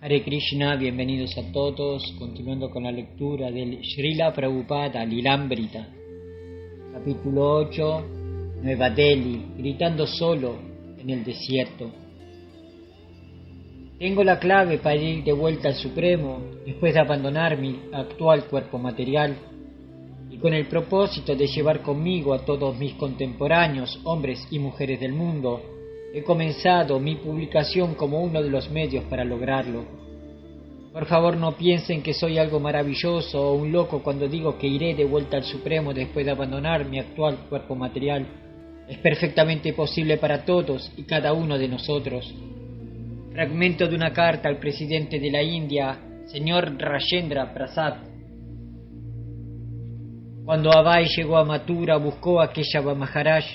Hare Krishna, bienvenidos a todos, continuando con la lectura del Srila Prabhupada Lilambrita. Capítulo 8, Nueva Delhi, gritando solo en el desierto. Tengo la clave para ir de vuelta al Supremo, después de abandonar mi actual cuerpo material, y con el propósito de llevar conmigo a todos mis contemporáneos, hombres y mujeres del mundo, he comenzado mi publicación como uno de los medios para lograrlo. Por favor, no piensen que soy algo maravilloso o un loco cuando digo que iré de vuelta al Supremo después de abandonar mi actual cuerpo material. Es perfectamente posible para todos y cada uno de nosotros. Fragmento de una carta al presidente de la India, señor Rajendra Prasad. Cuando Abai llegó a Mathura, buscó a Keshava Maharaj,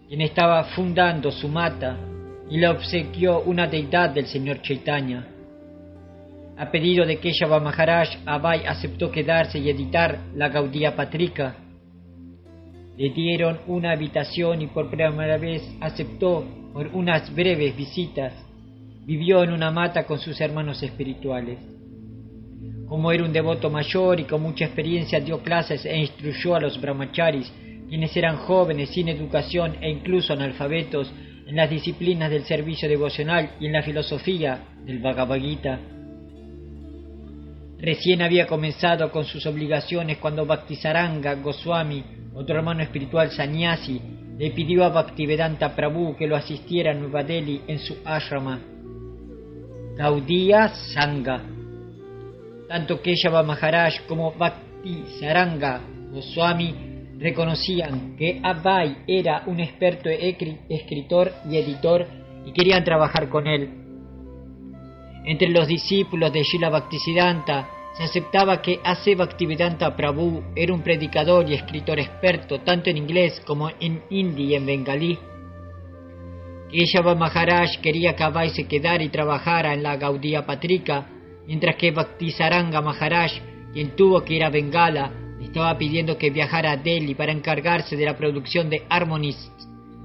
quien estaba fundando su mata, y le obsequió una deidad del señor Chaitanya. A pedido de Keshava Maharaj, Abai aceptó quedarse y editar la Gaudiya Patrika. Le dieron una habitación y por primera vez aceptó por unas breves visitas. Vivió en una mata con sus hermanos espirituales. Como era un devoto mayor y con mucha experiencia, dio clases e instruyó a los brahmacharis, quienes eran jóvenes, sin educación e incluso analfabetos, en las disciplinas del servicio devocional y en la filosofía del Bhagavad Gita. Recién había comenzado con sus obligaciones cuando Bhaktisaranga Goswami, otro hermano espiritual sannyasi, le pidió a Bhaktivedanta Prabhu que lo asistiera a Nueva Delhi en su ashrama Gaudiya Sangha. Tanto Keshava Maharaj como Bhaktisaranga Goswami reconocían que Abai era un experto escritor y editor y querían trabajar con él. Entre los discípulos de Srila Bhaktisiddhanta se aceptaba que A.C. Bhaktivedanta Prabhu era un predicador y escritor experto tanto en inglés como en hindi y en bengalí. Keshava Maharaj quería que Abai se quedara y trabajara en la Gaudiya Patrika, mientras que Bhaktisaranga Maharaj, quien tuvo que ir a Bengala, estaba pidiendo que viajara a Delhi para encargarse de la producción de Harmonists,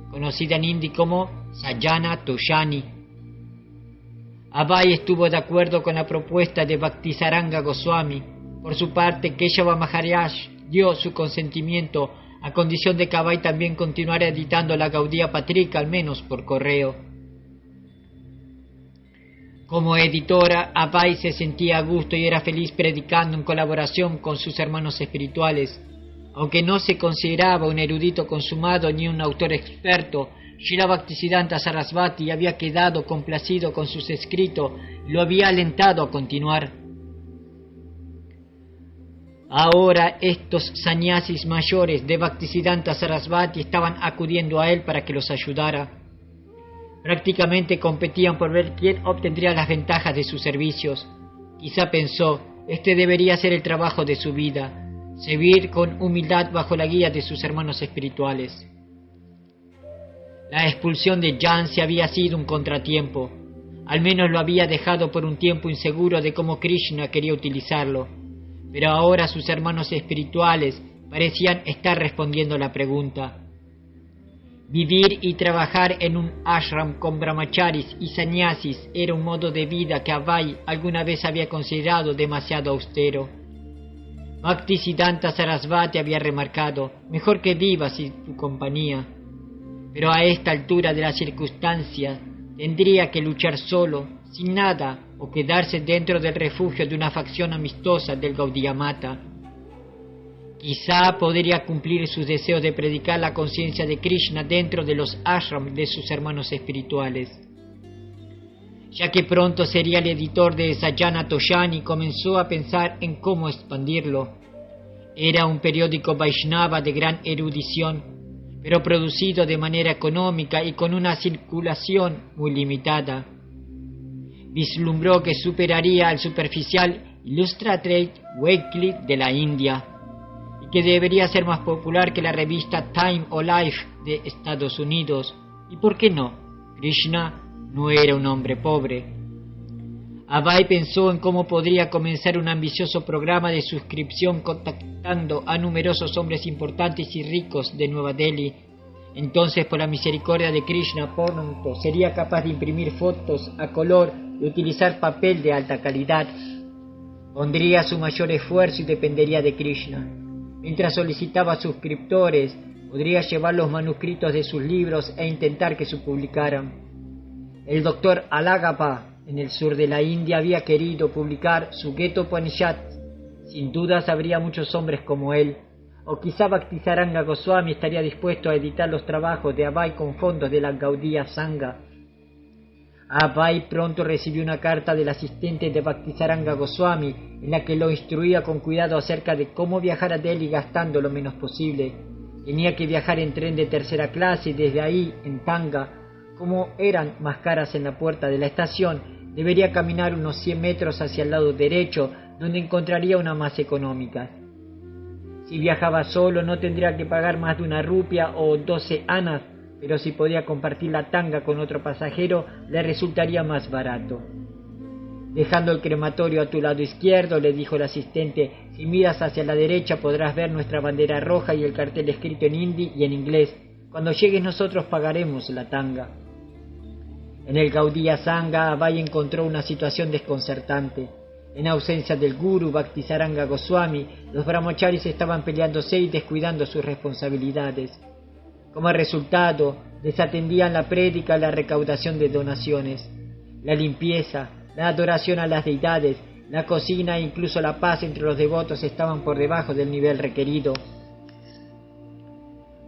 conocida en hindi como Sajjana Toshani. Abai estuvo de acuerdo con la propuesta de Bhaktisaranga Goswami. Por su parte, Keshava Maharaj dio su consentimiento a condición de que Abai también continuara editando la Gaudiya Patrika, al menos por correo. Como editora, Abai se sentía a gusto y era feliz predicando en colaboración con sus hermanos espirituales. Aunque no se consideraba un erudito consumado ni un autor experto, Srila Bhaktisiddhanta Sarasvati había quedado complacido con sus escritos y lo había alentado a continuar. Ahora estos sannyasis mayores de Bhaktisiddhanta Sarasvati estaban acudiendo a él para que los ayudara. Prácticamente competían por ver quién obtendría las ventajas de sus servicios. Quizá pensó, este debería ser el trabajo de su vida, servir con humildad bajo la guía de sus hermanos espirituales. La expulsión de Jansi había sido un contratiempo. Al menos lo había dejado por un tiempo inseguro de cómo Krishna quería utilizarlo. Pero ahora sus hermanos espirituales parecían estar respondiendo la pregunta. Vivir y trabajar en un ashram con brahmacharis y sannyasis era un modo de vida que Abai alguna vez había considerado demasiado austero. Bhaktisiddhanta Sarasvati había remarcado, mejor que vivas en tu compañía. Pero a esta altura de las circunstancias tendría que luchar solo, sin nada, o quedarse dentro del refugio de una facción amistosa del Gaudiya Mata. Quizá podría cumplir sus deseos de predicar la conciencia de Krishna dentro de los ashrams de sus hermanos espirituales. Ya que pronto sería el editor de Sajjana Toshani, comenzó a pensar en cómo expandirlo. Era un periódico Vaishnava de gran erudición, pero producido de manera económica y con una circulación muy limitada. Vislumbró que superaría al superficial Illustrated Weekly de la India, y que debería ser más popular que la revista Time o Life de Estados Unidos. ¿Y por qué no? Krishna no era un hombre pobre. Abai pensó en cómo podría comenzar un ambicioso programa de suscripción contactando a numerosos hombres importantes y ricos de Nueva Delhi. Entonces, por la misericordia de Krishna, pronto sería capaz de imprimir fotos a color y utilizar papel de alta calidad. Pondría su mayor esfuerzo y dependería de Krishna. Mientras solicitaba suscriptores, podría llevar los manuscritos de sus libros e intentar que se publicaran. El doctor Alagappa, en el sur de la India, había querido publicar su Gita Upanishad. Sin dudas habría muchos hombres como él. O quizá Bhaktisaranga Goswami estaría dispuesto a editar los trabajos de Abhay con fondos de la Gaudiya Sangha. Abhay pronto recibió una carta del asistente de Bhaktisaranga Goswami en la que lo instruía con cuidado acerca de cómo viajar a Delhi gastando lo menos posible. Tenía que viajar en tren de tercera clase y desde ahí, en tanga, como eran más caras en la puerta de la estación, debería caminar unos 100 metros hacia el lado derecho, donde encontraría una más económica. Si viajaba solo no tendría que pagar más de 1 rupia o 12 anas, pero si podía compartir la tanga con otro pasajero, le resultaría más barato. Dejando el crematorio a tu lado izquierdo, le dijo el asistente, si miras hacia la derecha podrás ver nuestra bandera roja y el cartel escrito en hindi y en inglés. Cuando llegues nosotros pagaremos la tanga. En el Gaudiya Sangha, Abhay encontró una situación desconcertante. En ausencia del guru Bhaktisaranga Goswami, los brahmacharis estaban peleándose y descuidando sus responsabilidades. Como resultado, desatendían la prédica y la recaudación de donaciones. La limpieza, la adoración a las deidades, la cocina e incluso la paz entre los devotos estaban por debajo del nivel requerido.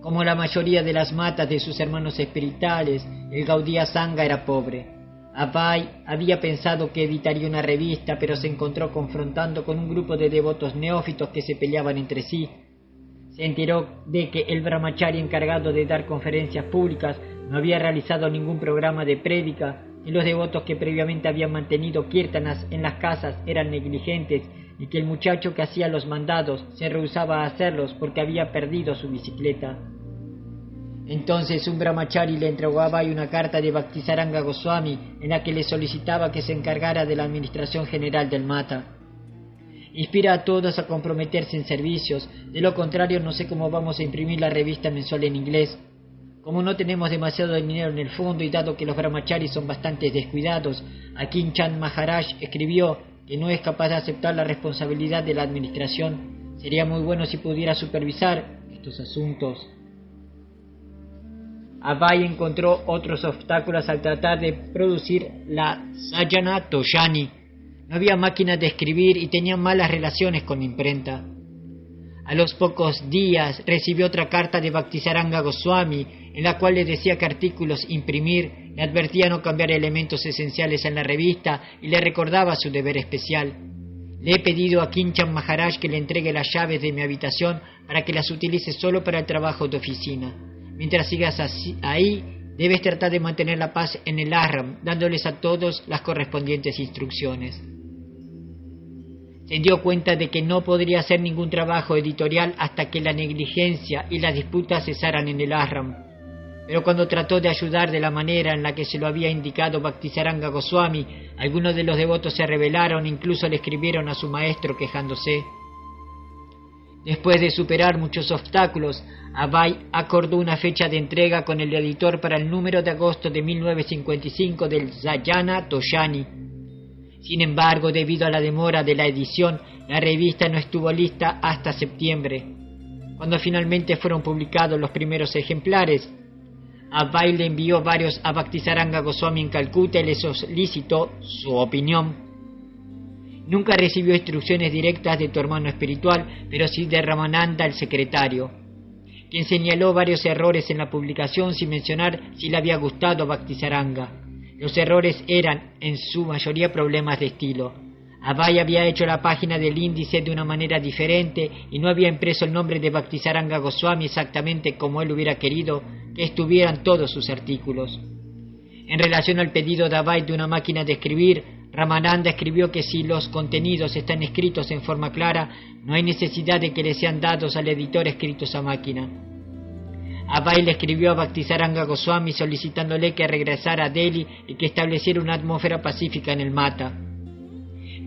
Como la mayoría de las matas de sus hermanos espirituales, el Gaudiya Sangha era pobre. Abhay había pensado que editaría una revista, pero se encontró confrontando con un grupo de devotos neófitos que se peleaban entre sí. Se enteró de que el brahmachari encargado de dar conferencias públicas no había realizado ningún programa de prédica, y los devotos que previamente habían mantenido kirtanas en las casas eran negligentes, y que el muchacho que hacía los mandados se rehusaba a hacerlos porque había perdido su bicicleta. Entonces un brahmachari le entregó a Abhay una carta de Bhaktisaranga Goswami en la que le solicitaba que se encargara de la administración general del mata. Inspira a todos a comprometerse en servicios, de lo contrario no sé cómo vamos a imprimir la revista mensual en inglés. Como no tenemos demasiado dinero en el fondo y dado que los brahmacharis son bastante descuidados, Akim Chand Maharaj escribió que no es capaz de aceptar la responsabilidad de la administración. Sería muy bueno si pudiera supervisar estos asuntos. Abhay encontró otros obstáculos al tratar de producir la Sajjana Toshani. No había máquinas de escribir y tenía malas relaciones con la imprenta. A los pocos días recibió otra carta de Bhaktisaranga Goswami en la cual le decía que artículos imprimir, le advertía no cambiar elementos esenciales en la revista y le recordaba su deber especial. Le he pedido a Kinchan Maharaj que le entregue las llaves de mi habitación para que las utilice solo para el trabajo de oficina. Mientras sigas ahí, debes tratar de mantener la paz en el ashram, dándoles a todos las correspondientes instrucciones. Se dio cuenta de que no podría hacer ningún trabajo editorial hasta que la negligencia y las disputas cesaran en el ashram. Pero cuando trató de ayudar de la manera en la que se lo había indicado Bhaktisaranga Goswami, algunos de los devotos se rebelaron e incluso le escribieron a su maestro quejándose. Después de superar muchos obstáculos, Abhay acordó una fecha de entrega con el editor para el número de agosto de 1955 del Sajjana Toshani. Sin embargo, debido a la demora de la edición, la revista no estuvo lista hasta septiembre. Cuando finalmente fueron publicados los primeros ejemplares, Abhay le envió varios a Bhaktisaranga Goswami en Calcuta y le solicitó su opinión. Nunca recibió instrucciones directas de tu hermano espiritual, pero sí de Ramananda, el secretario, quien señaló varios errores en la publicación sin mencionar si le había gustado a Bhaktisaranga. Los errores eran, en su mayoría, problemas de estilo. Abhay había hecho la página del índice de una manera diferente y no había impreso el nombre de Bhaktisaranga Goswami exactamente como él hubiera querido que estuvieran todos sus artículos. En relación al pedido de Abhay de una máquina de escribir, Ramananda escribió que si los contenidos están escritos en forma clara, no hay necesidad de que les sean dados al editor escritos a máquina. Abhay le escribió a Bhaktisaranga Goswami solicitándole que regresara a Delhi y que estableciera una atmósfera pacífica en el mata.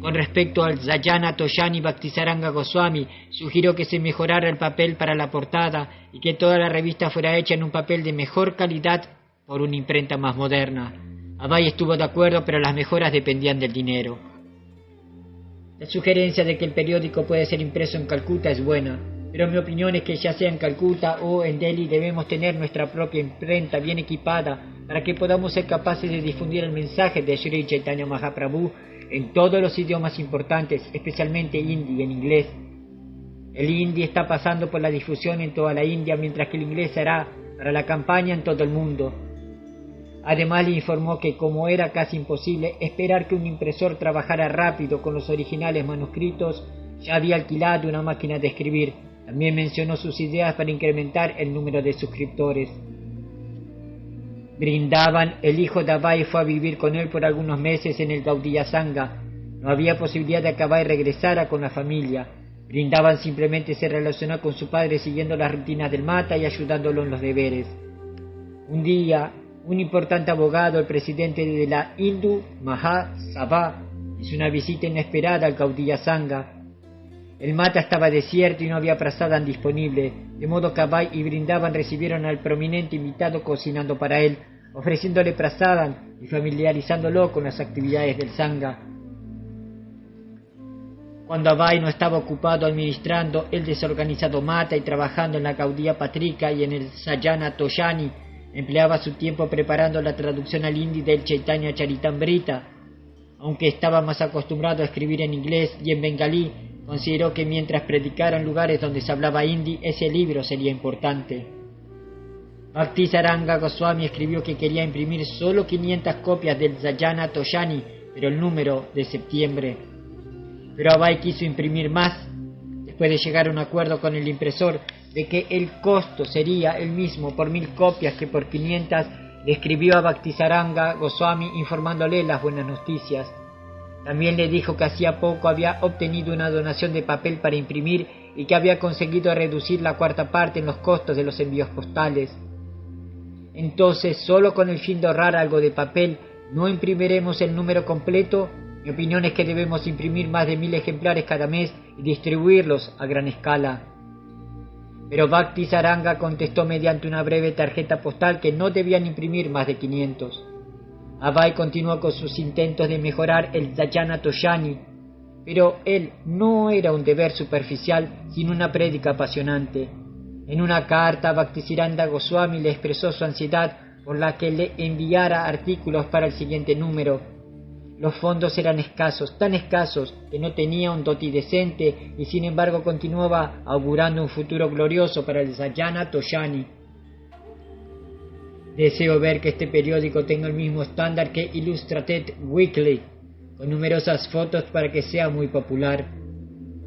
Con respecto al Sajjana Toshani, Bhaktisaranga Goswami sugirió que se mejorara el papel para la portada y que toda la revista fuera hecha en un papel de mejor calidad por una imprenta más moderna. Abai estuvo de acuerdo, pero las mejoras dependían del dinero. La sugerencia de que el periódico puede ser impreso en Calcuta es buena, pero mi opinión es que ya sea en Calcuta o en Delhi debemos tener nuestra propia imprenta bien equipada para que podamos ser capaces de difundir el mensaje de Sri Chaitanya Mahaprabhu en todos los idiomas importantes, especialmente hindi y en inglés. El hindi está pasando por la difusión en toda la India, mientras que el inglés será para la campaña en todo el mundo. Además le informó que como era casi imposible esperar que un impresor trabajara rápido con los originales manuscritos, ya había alquilado una máquina de escribir. También mencionó sus ideas para incrementar el número de suscriptores. Vrindavan, el hijo de Abai, fue a vivir con él por algunos meses en el Gaudiya Sangha. No había posibilidad de que Abai regresara con la familia. Vrindavan simplemente se relacionó con su padre siguiendo las rutinas del Mata y ayudándolo en los deberes. Un día, un importante abogado, el presidente de la Hindu Mahasabha, hizo una visita inesperada al Gaudiya Sangha. El Mata estaba desierto y no había prasadam disponible, de modo que Abai y Vrindavan recibieron al prominente invitado cocinando para él, ofreciéndole prasadam y familiarizándolo con las actividades del Sangha. Cuando Abai no estaba ocupado administrando el desorganizado Mata y trabajando en la Gaudiya Patrika y en el Sajjana Toshani, empleaba su tiempo preparando la traducción al hindi del Chaitanya Charitamrita. Aunque estaba más acostumbrado a escribir en inglés y en bengalí, consideró que mientras predicara en lugares donde se hablaba hindi, ese libro sería importante. Bhaktisaranga Goswami escribió que quería imprimir solo 500 copias del Sajjana Toshani, pero el número de septiembre. Pero Abai quiso imprimir más. Después de llegar a un acuerdo con el impresor de que el costo sería el mismo por 1000 copias que por 500, le escribió a Bhaktisaranga Goswami informándole las buenas noticias. También le dijo que hacía poco había obtenido una donación de papel para imprimir y que había conseguido reducir la cuarta parte en los costos de los envíos postales. Entonces, solo con el fin de ahorrar algo de papel, ¿no imprimiremos el número completo? Mi opinión es que debemos imprimir más de 1000 ejemplares cada mes y distribuirlos a gran escala. Pero Bhaktisaranga contestó mediante una breve tarjeta postal que no debían imprimir más de 500. Abai continuó con sus intentos de mejorar el Sajjana Toshani, pero él no era un deber superficial, sino una prédica apasionante. En una carta, Bhaktisaranga Goswami le expresó su ansiedad por la que le enviara artículos para el siguiente número. Los fondos eran escasos, tan escasos que no tenía un doti decente y sin embargo continuaba augurando un futuro glorioso para el Sajjana Toshani. Deseo ver que este periódico tenga el mismo estándar que Illustrated Weekly, con numerosas fotos para que sea muy popular.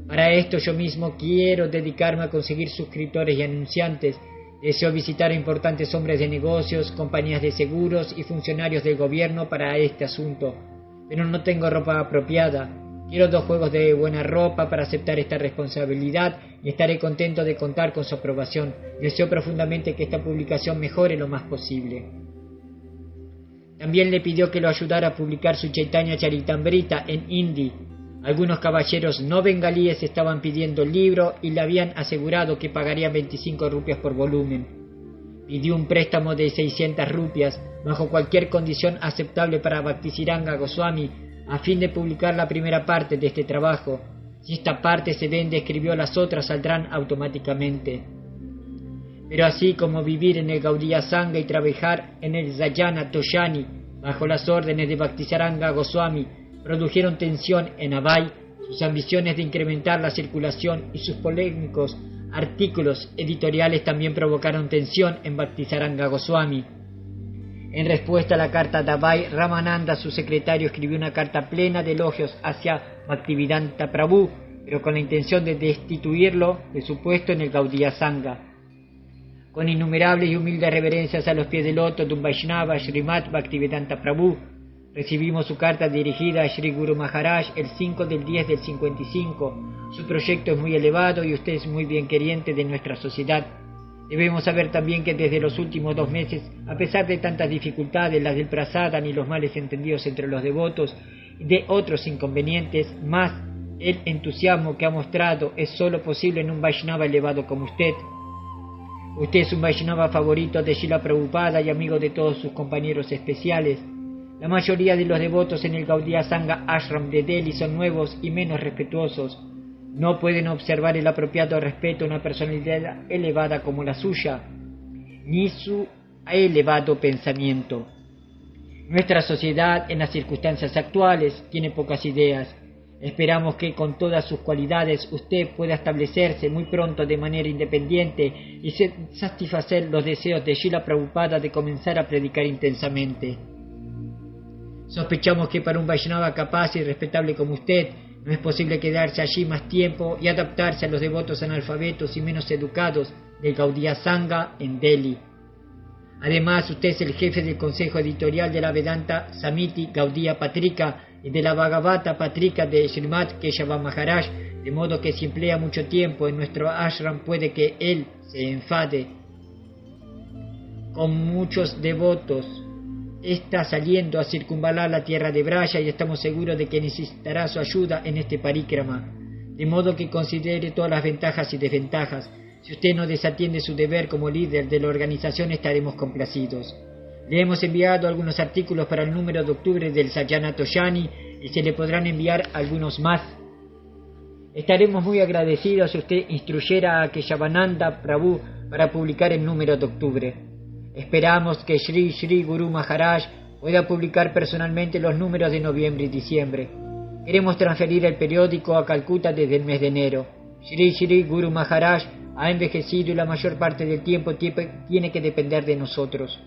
Para esto yo mismo quiero dedicarme a conseguir suscriptores y anunciantes. Deseo visitar a importantes hombres de negocios, compañías de seguros y funcionarios del gobierno para este asunto. Pero no tengo ropa apropiada. Quiero 2 juegos de buena ropa para aceptar esta responsabilidad y estaré contento de contar con su aprobación. Deseo profundamente que esta publicación mejore lo más posible. También le pidió que lo ayudara a publicar su Chaitanya Charitamrita en hindi. Algunos caballeros no bengalíes estaban pidiendo el libro y le habían asegurado que pagarían 25 rupias por volumen. Pidió un préstamo de 600 rupias, bajo cualquier condición aceptable para Bhaktisaranga Goswami, a fin de publicar la primera parte de este trabajo. Si esta parte se vende, escribió, las otras saldrán automáticamente. Pero así como vivir en el Gaudiya Sangha y trabajar en el Sajjana Toshani, bajo las órdenes de Bhaktisaranga Goswami, produjeron tensión en Abai, sus ambiciones de incrementar la circulación y sus polémicos artículos editoriales también provocaron tensión en Bhaktisaranga Goswami. En respuesta a la carta de Abai, Ramananda, su secretario, escribió una carta plena de elogios hacia Bhaktivedanta Prabhu, pero con la intención de destituirlo de su puesto en el Gaudiya Sangha. Con innumerables y humildes reverencias a los pies del loto de un Vaishnava, Srimad Bhaktivedanta Prabhu, recibimos su carta dirigida a Sri Guru Maharaj el 5 del 10 del 55. Su proyecto es muy elevado y usted es muy bien queriente de nuestra sociedad. Debemos saber también que desde los últimos 2 meses, a pesar de tantas dificultades, las del prasadam y los males entendidos entre los devotos y de otros inconvenientes, más el entusiasmo que ha mostrado es solo posible en un Vaishnava elevado como usted. Usted es un Vaishnava favorito de Srila Prabhupada y amigo de todos sus compañeros especiales. La mayoría de los devotos en el Gaudiya Sangha Ashram de Delhi son nuevos y menos respetuosos. No pueden observar el apropiado respeto a una personalidad elevada como la suya, ni su elevado pensamiento. Nuestra sociedad, en las circunstancias actuales, tiene pocas ideas. Esperamos que con todas sus cualidades usted pueda establecerse muy pronto de manera independiente y satisfacer los deseos de Srila Prabhupada de comenzar a predicar intensamente. Sospechamos que para un Vaishnava capaz y respetable como usted, no es posible quedarse allí más tiempo y adaptarse a los devotos analfabetos y menos educados del Gaudiya Sangha en Delhi. Además, usted es el jefe del consejo editorial de la Vedanta Samiti Gaudiya Patrika y de la Bhagavata Patrika de Srimad Keshava Maharaj, de modo que si emplea mucho tiempo en nuestro ashram puede que él se enfade. Con muchos devotos está saliendo a circunvalar la tierra de Braya y estamos seguros de que necesitará su ayuda en este parikrama, de modo que considere todas las ventajas y desventajas. Si usted no desatiende su deber como líder de la organización, estaremos complacidos. Le hemos enviado algunos artículos para el número de octubre del Sajjana Toshani y se le podrán enviar algunos más. Estaremos muy agradecidos si usted instruyera a Keshavananda Prabhu para publicar el número de octubre. Esperamos que Sri Guru Maharaj pueda publicar personalmente los números de noviembre y diciembre. Queremos transferir el periódico a Calcuta desde el mes de enero. Sri Guru Maharaj ha envejecido y la mayor parte del tiempo tiene que depender de nosotros.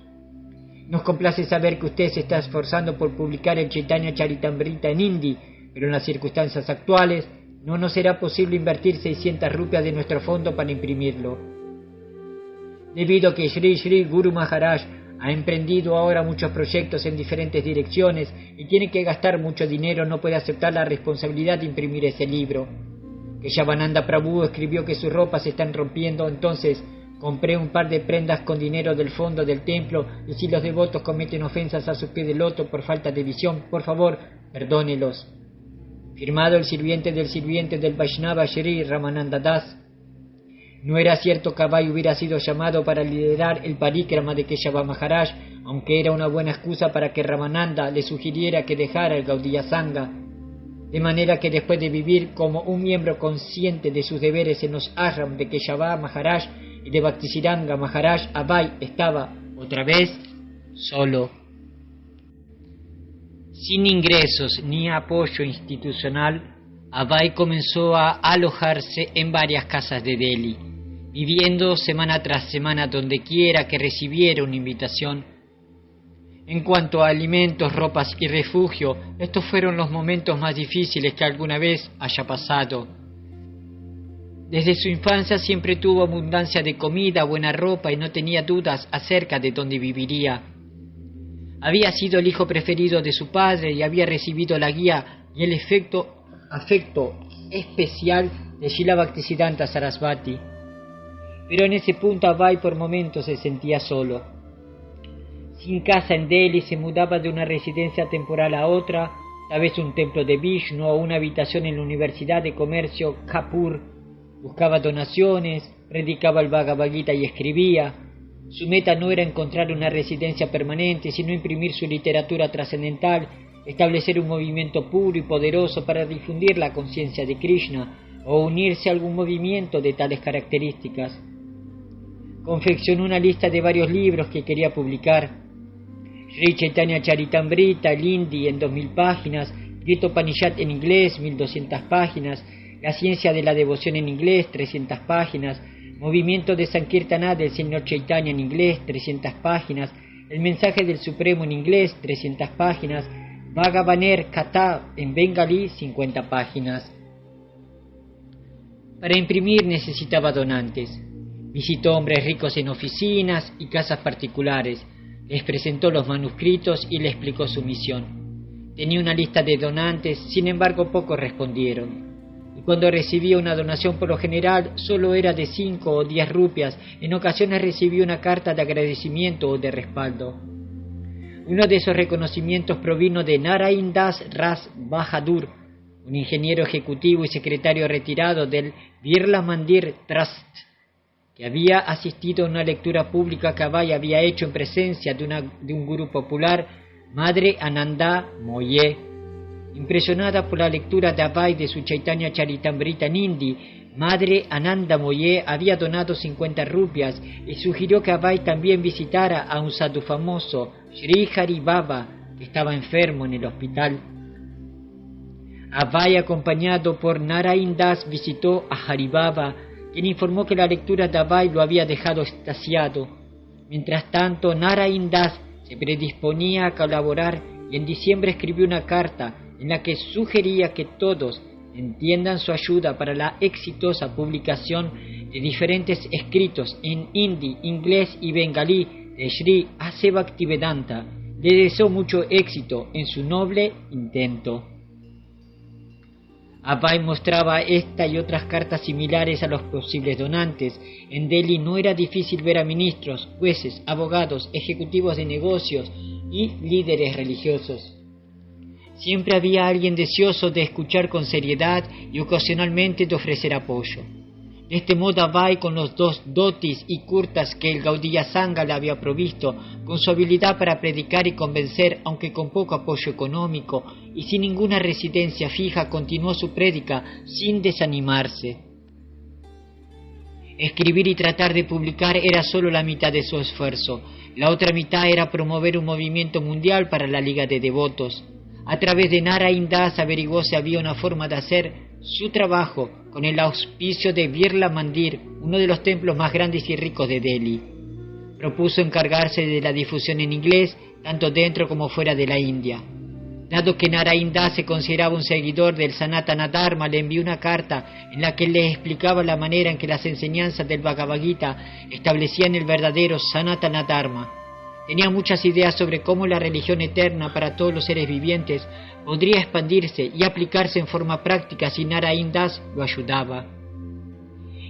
Nos complace saber que usted se está esforzando por publicar el Chaitanya Charitamrita en hindi, pero en las circunstancias actuales no nos será posible invertir 600 rupias de nuestro fondo para imprimirlo. Debido a que Sri Guru Maharaj ha emprendido ahora muchos proyectos en diferentes direcciones y tiene que gastar mucho dinero, no puede aceptar la responsabilidad de imprimir ese libro. Keshavananda Prabhu escribió que sus ropas se están rompiendo, entonces compré un par de prendas con dinero del fondo del templo y si los devotos cometen ofensas a sus pies de loto por falta de visión, por favor, perdónelos. Firmado el sirviente del Vaishnava Shri Ramananda Das. No era cierto que Abai hubiera sido llamado para liderar el parikrama de Keshava Maharaj, aunque era una buena excusa para que Ramananda le sugiriera que dejara el Gaudiya Sangha. De manera que después de vivir como un miembro consciente de sus deberes en los ashram de Keshava Maharaj y de Bhaktisiddhanta Maharaj, Abai estaba, otra vez, solo. Sin ingresos ni apoyo institucional, Abai comenzó a alojarse en varias casas de Delhi, viviendo semana tras semana donde quiera que recibiera una invitación. En cuanto a alimentos, ropas y refugio, estos fueron los momentos más difíciles que alguna vez haya pasado. Desde su infancia siempre tuvo abundancia de comida, buena ropa y no tenía dudas acerca de dónde viviría. Había sido el hijo preferido de su padre y había recibido la guía y el afecto especial de Srila Bhaktisiddhanta Sarasvati. Pero en ese punto Abai por momentos se sentía solo. Sin casa en Delhi, se mudaba de una residencia temporal a otra, tal vez un templo de Vishnu o una habitación en la Universidad de Comercio Kapur. Buscaba donaciones, predicaba el Bhagavad Gita y escribía. Su meta no era encontrar una residencia permanente, sino imprimir su literatura trascendental, establecer un movimiento puro y poderoso para difundir la conciencia de Krishna o unirse a algún movimiento de tales características. Confeccionó una lista de varios libros que quería publicar. Sri Chaitanya Charitamrita, el hindi en 2000 páginas, Gita Upanishad en inglés, 1200 páginas, La ciencia de la devoción en inglés, 300 páginas, Movimiento de Sankirtana del Señor Chaitanya en inglés, 300 páginas, El mensaje del Supremo en inglés, 300 páginas, Bhagavaner Katha en bengalí, 50 páginas. Para imprimir necesitaba donantes. Visitó hombres ricos en oficinas y casas particulares, les presentó los manuscritos y le explicó su misión. Tenía una lista de donantes, sin embargo pocos respondieron. Y cuando recibía una donación, por lo general solo era de 5 o 10 rupias, en ocasiones recibía una carta de agradecimiento o de respaldo. Uno de esos reconocimientos provino de Narain Das Ras Bahadur, un ingeniero ejecutivo y secretario retirado del Birla Mandir Trust, que había asistido a una lectura pública que Abai había hecho en presencia de un gurú popular, Madre Ananda Moye. Impresionada por la lectura de Abai de su Chaitanya Charitamrita en hindi, Madre Ananda Moye había donado 50 rupias y sugirió que Abai también visitara a un sadhu famoso, Sri Hari Baba, que estaba enfermo en el hospital. Abai, acompañado por Narain Das, visitó a Hari Baba, quien informó que la lectura de Abai lo había dejado extasiado. Mientras tanto, Narain Das se predisponía a colaborar y en diciembre escribió una carta en la que sugería que todos entiendan su ayuda para la exitosa publicación de diferentes escritos en hindi, inglés y bengalí de Sri A.C. Bhaktivedanta. Le deseó mucho éxito en su noble intento. Abai mostraba esta y otras cartas similares a los posibles donantes. En Delhi no era difícil ver a ministros, jueces, abogados, ejecutivos de negocios y líderes religiosos. Siempre había alguien deseoso de escuchar con seriedad y ocasionalmente de ofrecer apoyo. De este modo Abai, con los 2 dotis y kurtas que el Gaudiya Sangha le había provisto, con su habilidad para predicar y convencer, aunque con poco apoyo económico y sin ninguna residencia fija, continuó su prédica sin desanimarse. Escribir y tratar de publicar era solo la mitad de su esfuerzo. La otra mitad era promover un movimiento mundial para la Liga de Devotos. A través de Narain Das averiguó si había una forma de hacer su trabajo con el auspicio de Birla Mandir, uno de los templos más grandes y ricos de Delhi. Propuso encargarse de la difusión en inglés, tanto dentro como fuera de la India. Dado que Narain Das se consideraba un seguidor del Sanatana Dharma, le envió una carta en la que le explicaba la manera en que las enseñanzas del Bhagavad Gita establecían el verdadero Sanatana Dharma. Tenía muchas ideas sobre cómo la religión eterna para todos los seres vivientes podría expandirse y aplicarse en forma práctica si Narain Das lo ayudaba.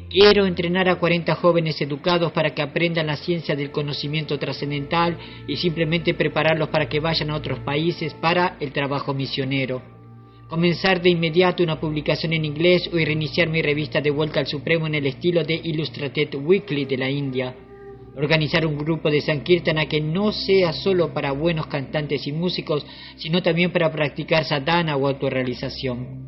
Quiero entrenar a 40 jóvenes educados para que aprendan la ciencia del conocimiento trascendental y simplemente prepararlos para que vayan a otros países para el trabajo misionero. Comenzar de inmediato una publicación en inglés o reiniciar mi revista de vuelta al Supremo en el estilo de Illustrated Weekly de la India. Organizar un grupo de Sankirtana que no sea solo para buenos cantantes y músicos, sino también para practicar sadhana o autorrealización.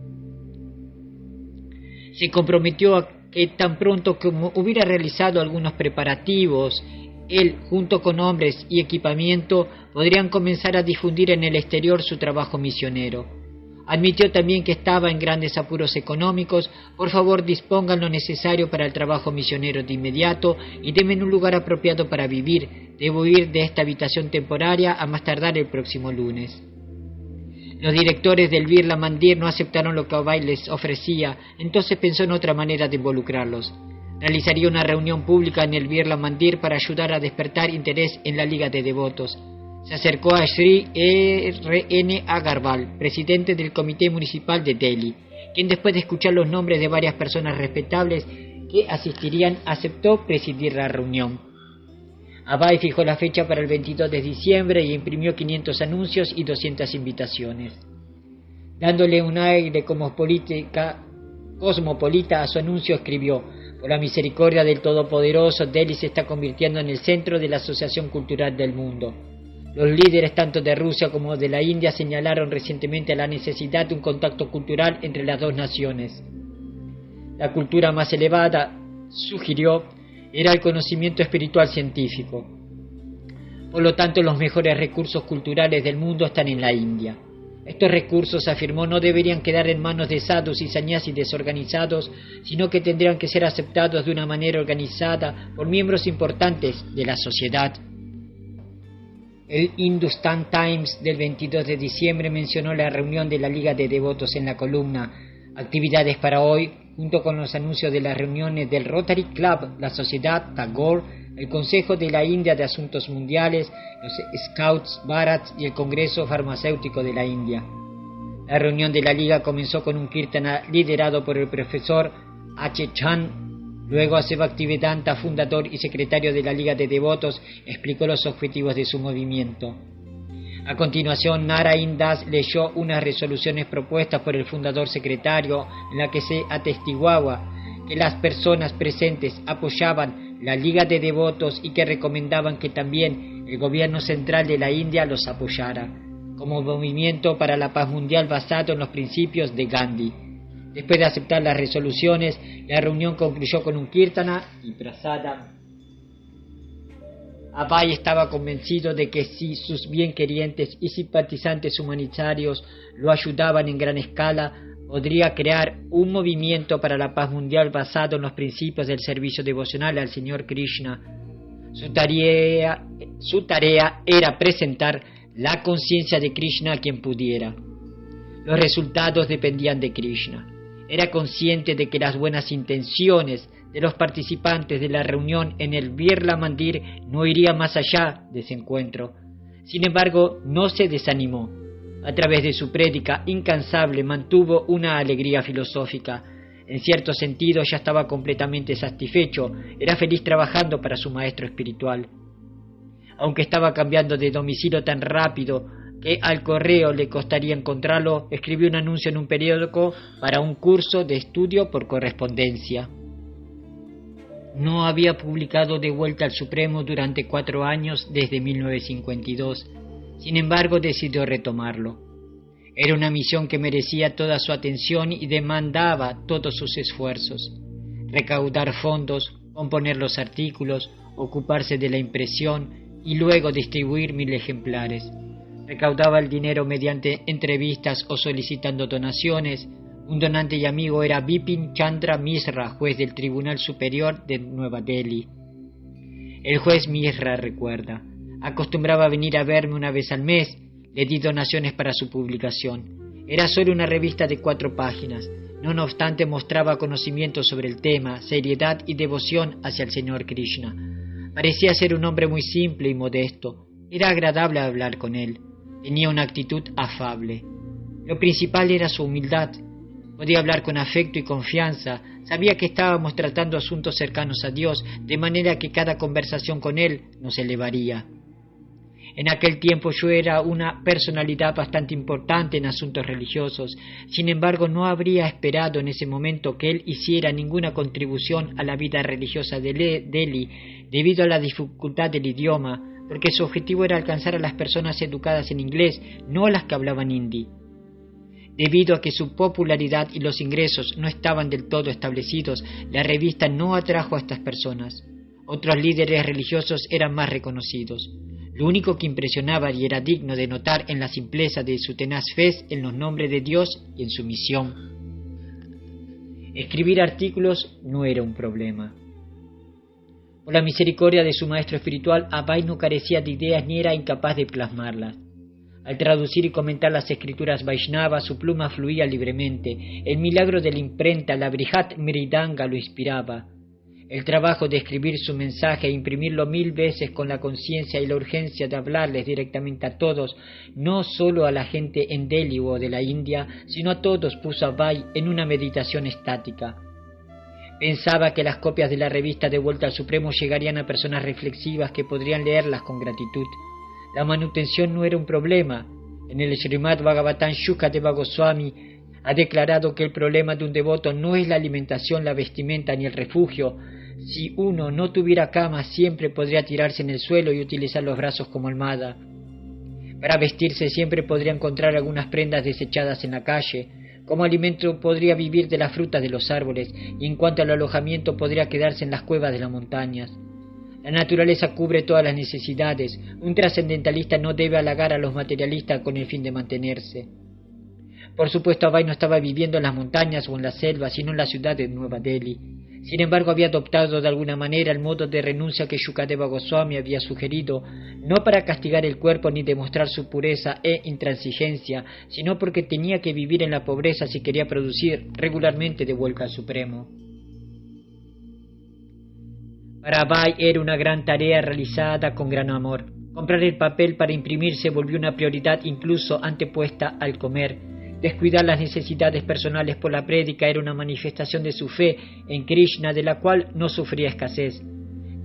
Se comprometió a que tan pronto como hubiera realizado algunos preparativos, él, junto con hombres y equipamiento, podrían comenzar a difundir en el exterior su trabajo misionero. Admitió también que estaba en grandes apuros económicos. Por favor, dispongan lo necesario para el trabajo misionero de inmediato y denme un lugar apropiado para vivir. Debo ir de esta habitación temporaria a más tardar el próximo lunes. Los directores del Birla Mandir no aceptaron lo que Abai les ofrecía, entonces pensó en otra manera de involucrarlos. Realizaría una reunión pública en el Birla Mandir para ayudar a despertar interés en la Liga de Devotos. Se acercó a Sri R.N. Agarwal, presidente del Comité Municipal de Delhi, quien después de escuchar los nombres de varias personas respetables que asistirían, aceptó presidir la reunión. Abai fijó la fecha para el 22 de diciembre y imprimió 500 anuncios y 200 invitaciones. Dándole un aire cosmopolita a su anuncio, escribió: por la misericordia del Todopoderoso, Delhi se está convirtiendo en el centro de la asociación cultural del mundo. Los líderes tanto de Rusia como de la India señalaron recientemente la necesidad de un contacto cultural entre las dos naciones. La cultura más elevada, sugirió, era el conocimiento espiritual científico. Por lo tanto, los mejores recursos culturales del mundo están en la India. Estos recursos, afirmó, no deberían quedar en manos de sadhus y sannyasis desorganizados, sino que tendrían que ser aceptados de una manera organizada por miembros importantes de la sociedad. El Hindustan Times del 22 de diciembre mencionó la reunión de la Liga de Devotos en la columna "Actividades para hoy", junto con los anuncios de las reuniones del Rotary Club, la Sociedad Tagore, el Consejo de la India de Asuntos Mundiales, los Scouts Bharats y el Congreso Farmacéutico de la India. La reunión de la Liga comenzó con un kirtana liderado por el profesor H. Chan. Luego, A.C. Bhaktivedanta, fundador y secretario de la Liga de Devotos, explicó los objetivos de su movimiento. A continuación, Narain Das leyó unas resoluciones propuestas por el fundador secretario, en la que se atestiguaba que las personas presentes apoyaban la Liga de Devotos y que recomendaban que también el gobierno central de la India los apoyara. como movimiento para la paz mundial basado en los principios de Gandhi. Después de aceptar las resoluciones, la reunión concluyó con un kirtana y prasadam. Abhay estaba convencido de que si sus bienquerientes y simpatizantes humanitarios lo ayudaban en gran escala, podría crear un movimiento para la paz mundial basado en los principios del servicio devocional al Señor Krishna. Su tarea era presentar la conciencia de Krishna a quien pudiera. Los resultados dependían de Krishna. Era consciente de que las buenas intenciones de los participantes de la reunión en el Birla Mandir no irían más allá de ese encuentro. Sin embargo, no se desanimó. A través de su prédica incansable mantuvo una alegría filosófica. En cierto sentido ya estaba completamente satisfecho, era feliz trabajando para su maestro espiritual. Aunque estaba cambiando de domicilio tan rápido que al correo le costaría encontrarlo, escribió un anuncio en un periódico para un curso de estudio por correspondencia. No había publicado De vuelta al Supremo durante 4 años desde 1952. Sin embargo, decidió retomarlo. Era una misión que merecía toda su atención y demandaba todos sus esfuerzos. Recaudar fondos, componer los artículos, ocuparse de la impresión y luego distribuir 1000 ejemplares. Recaudaba el dinero mediante entrevistas o solicitando donaciones. Un donante y amigo era Bipin Chandra Misra, juez del Tribunal Superior de Nueva Delhi. El juez Misra recuerda: acostumbraba a venir a verme una vez al mes. Le di donaciones para su publicación. Era solo una revista de 4 páginas. No obstante, mostraba conocimiento sobre el tema, seriedad y devoción hacia el Señor Krishna. Parecía ser un hombre muy simple y modesto. Era agradable hablar con él. Tenía una actitud afable. Lo principal era su humildad. Podía hablar con afecto y confianza. Sabía que estábamos tratando asuntos cercanos a Dios, de manera que cada conversación con él nos elevaría. En aquel tiempo yo era una personalidad bastante importante en asuntos religiosos. Sin embargo, no habría esperado en ese momento que él hiciera ninguna contribución a la vida religiosa de Delhi debido a la dificultad del idioma, porque su objetivo era alcanzar a las personas educadas en inglés, no a las que hablaban hindi. Debido a que su popularidad y los ingresos no estaban del todo establecidos, la revista no atrajo a estas personas. Otros líderes religiosos eran más reconocidos. Lo único que impresionaba y era digno de notar en la simpleza de su tenaz fe en los nombres de Dios y en su misión. Escribir artículos no era un problema. Por la misericordia de su maestro espiritual, Abhay no carecía de ideas ni era incapaz de plasmarlas. Al traducir y comentar las escrituras Vaishnavas, su pluma fluía libremente. El milagro de la imprenta, la Brihat Mridanga, lo inspiraba. El trabajo de escribir su mensaje e imprimirlo 1000 veces con la conciencia y la urgencia de hablarles directamente a todos, no solo a la gente en Delhi o de la India, sino a todos, puso a Abhay en una meditación estática. Pensaba que las copias de la revista De vuelta al Supremo llegarían a personas reflexivas que podrían leerlas con gratitud. La manutención no era un problema. En el Srimad Bhagavatam, Shukadeva Goswami ha declarado que el problema de un devoto no es la alimentación, la vestimenta ni el refugio. Si uno no tuviera cama, siempre podría tirarse en el suelo y utilizar los brazos como almohada. Para vestirse siempre podría encontrar algunas prendas desechadas en la calle. Como alimento podría vivir de las frutas de los árboles, y en cuanto al alojamiento podría quedarse en las cuevas de las montañas. La naturaleza cubre todas las necesidades. Un trascendentalista no debe halagar a los materialistas con el fin de mantenerse. Por supuesto, Abhay no estaba viviendo en las montañas o en la selva, sino en la ciudad de Nueva Delhi. Sin embargo, había adoptado de alguna manera el modo de renuncia que Shukadeva Goswami había sugerido, no para castigar el cuerpo ni demostrar su pureza e intransigencia, sino porque tenía que vivir en la pobreza si quería producir regularmente de vuelta al Supremo. Para Abhay era una gran tarea realizada con gran amor. Comprar el papel para imprimir se volvió una prioridad incluso antepuesta al comer. Descuidar las necesidades personales por la prédica era una manifestación de su fe en Krishna, de la cual no sufría escasez.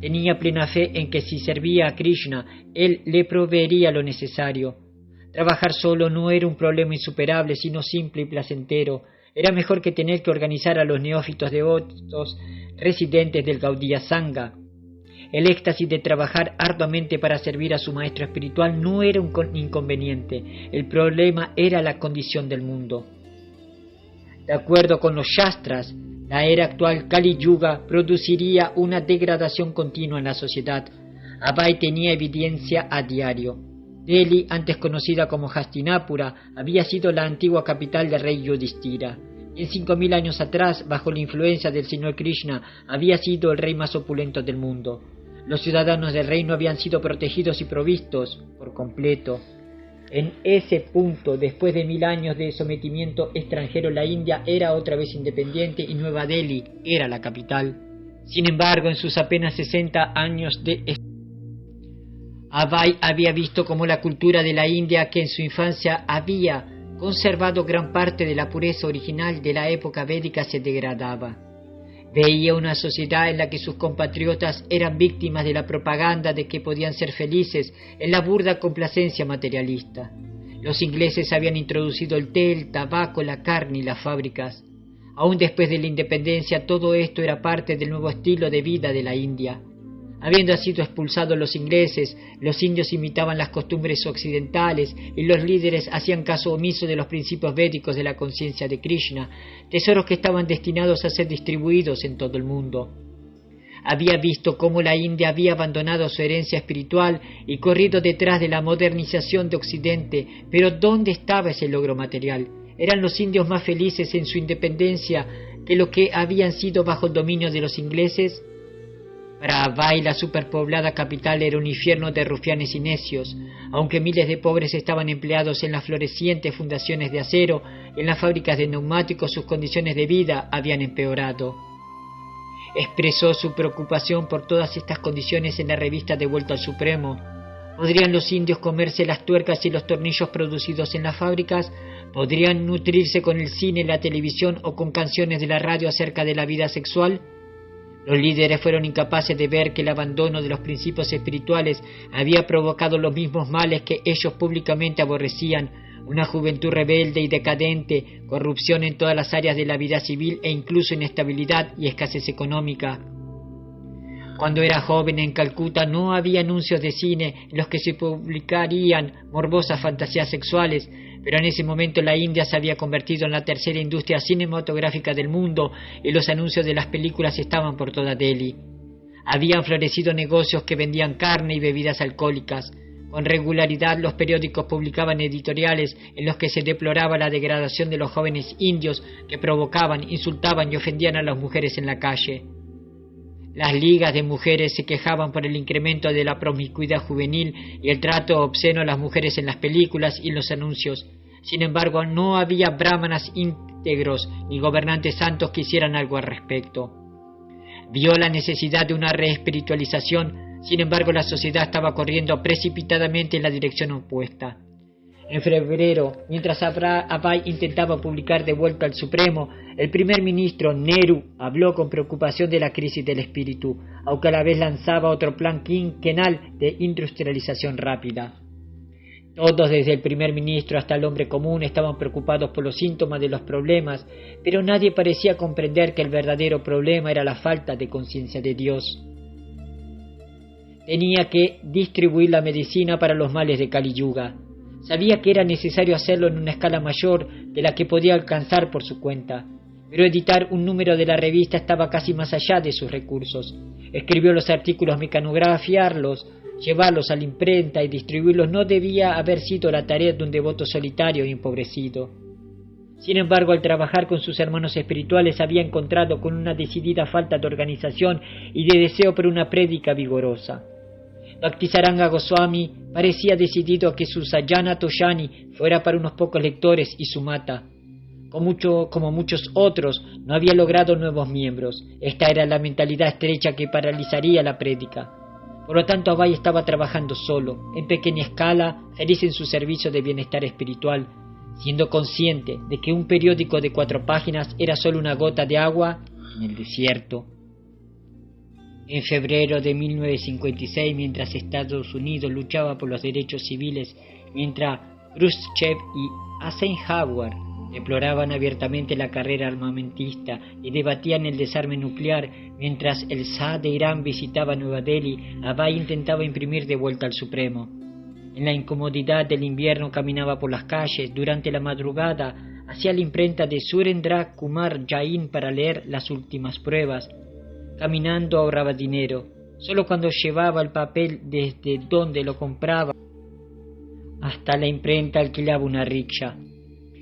Tenía plena fe en que si servía a Krishna, él le proveería lo necesario. Trabajar solo no era un problema insuperable, sino simple y placentero. Era mejor que tener que organizar a los neófitos devotos residentes del Gaudiya Sangha. El éxtasis de trabajar arduamente para servir a su maestro espiritual no era un inconveniente. El problema era la condición del mundo. De acuerdo con los Shastras, la era actual Kali Yuga produciría una degradación continua en la sociedad. Abai tenía evidencia a diario. Delhi, antes conocida como Hastinapura, había sido la antigua capital del rey Yudhishthira. En 5000 años atrás, bajo la influencia del Señor Krishna, había sido el rey más opulento del mundo. Los ciudadanos del reino habían sido protegidos y provistos por completo. En ese punto, después de 1000 años de sometimiento extranjero, la India era otra vez independiente y Nueva Delhi era la capital. Sin embargo, en sus apenas 60 años de Abai había visto cómo la cultura de la India, que en su infancia había conservado gran parte de la pureza original de la época védica, se degradaba. Veía una sociedad en la que sus compatriotas eran víctimas de la propaganda de que podían ser felices en la burda complacencia materialista. Los ingleses habían introducido el té, el tabaco, la carne y las fábricas. Aún después de la independencia, todo esto era parte del nuevo estilo de vida de la India. Habiendo sido expulsados los ingleses, los indios imitaban las costumbres occidentales y los líderes hacían caso omiso de los principios védicos de la conciencia de Krishna, tesoros que estaban destinados a ser distribuidos en todo el mundo. Había visto cómo la India había abandonado su herencia espiritual y corrido detrás de la modernización de Occidente, pero ¿dónde estaba ese logro material? ¿Eran los indios más felices en su independencia que lo que habían sido bajo el dominio de los ingleses? Para Abai, la superpoblada capital era un infierno de rufianes y necios. Aunque miles de pobres estaban empleados en las florecientes fundaciones de acero, en las fábricas de neumáticos sus condiciones de vida habían empeorado. Expresó su preocupación por todas estas condiciones en la revista De Vuelta al Supremo. ¿Podrían los indios comerse las tuercas y los tornillos producidos en las fábricas? ¿Podrían nutrirse con el cine, la televisión o con canciones de la radio acerca de la vida sexual? Los líderes fueron incapaces de ver que el abandono de los principios espirituales había provocado los mismos males que ellos públicamente aborrecían: una juventud rebelde y decadente, corrupción en todas las áreas de la vida civil e incluso inestabilidad y escasez económica. Cuando era joven en Calcuta no había anuncios de cine en los que se publicarían morbosas fantasías sexuales, pero en ese momento la India se había convertido en la tercera industria cinematográfica del mundo y los anuncios de las películas estaban por toda Delhi. Habían florecido negocios que vendían carne y bebidas alcohólicas. Con regularidad los periódicos publicaban editoriales en los que se deploraba la degradación de los jóvenes indios que provocaban, insultaban y ofendían a las mujeres en la calle. Las ligas de mujeres se quejaban por el incremento de la promiscuidad juvenil y el trato obsceno a las mujeres en las películas y en los anuncios. Sin embargo, no había brahmanas íntegros ni gobernantes santos que hicieran algo al respecto. Vio la necesidad de una reespiritualización, sin embargo la sociedad estaba corriendo precipitadamente en la dirección opuesta. En febrero, mientras Abai intentaba publicar De Vuelta al Supremo, el primer ministro Nehru habló con preocupación de la crisis del espíritu, aunque a la vez lanzaba otro plan quinquenal de industrialización rápida. Todos, desde el primer ministro hasta el hombre común, estaban preocupados por los síntomas de los problemas, pero nadie parecía comprender que el verdadero problema era la falta de conciencia de Dios. Tenía que distribuir la medicina para los males de Kali Yuga. Sabía que era necesario hacerlo en una escala mayor de la que podía alcanzar por su cuenta, pero editar un número de la revista estaba casi más allá de sus recursos. Escribió los artículos, mecanografiarlos, llevarlos a la imprenta y distribuirlos no debía haber sido la tarea de un devoto solitario y empobrecido. Sin embargo, al trabajar con sus hermanos espirituales había encontrado con una decidida falta de organización y de deseo por una prédica vigorosa. Bhaktisaranga Goswami parecía decidido a que su Sayana Toshani fuera para unos pocos lectores y su mata. Como muchos otros, no había logrado nuevos miembros. Esta era la mentalidad estrecha que paralizaría la prédica. Por lo tanto, Abai estaba trabajando solo, en pequeña escala, feliz en su servicio de bienestar espiritual, siendo consciente de que un periódico de 4 páginas era solo una gota de agua en el desierto. En febrero de 1956, mientras Estados Unidos luchaba por los derechos civiles, mientras Khrushchev y Eisenhower Deploraban abiertamente la carrera armamentista y debatían el desarme nuclear. Mientras el Shah de Irán visitaba Nueva Delhi, Abai intentaba imprimir de vuelta al Supremo. En la incomodidad del invierno caminaba por las calles. Durante la madrugada hacía la imprenta de Surendra Kumar Jain para leer las últimas pruebas. Caminando ahorraba dinero. Solo cuando llevaba el papel desde donde lo compraba hasta la imprenta alquilaba una rickshaw.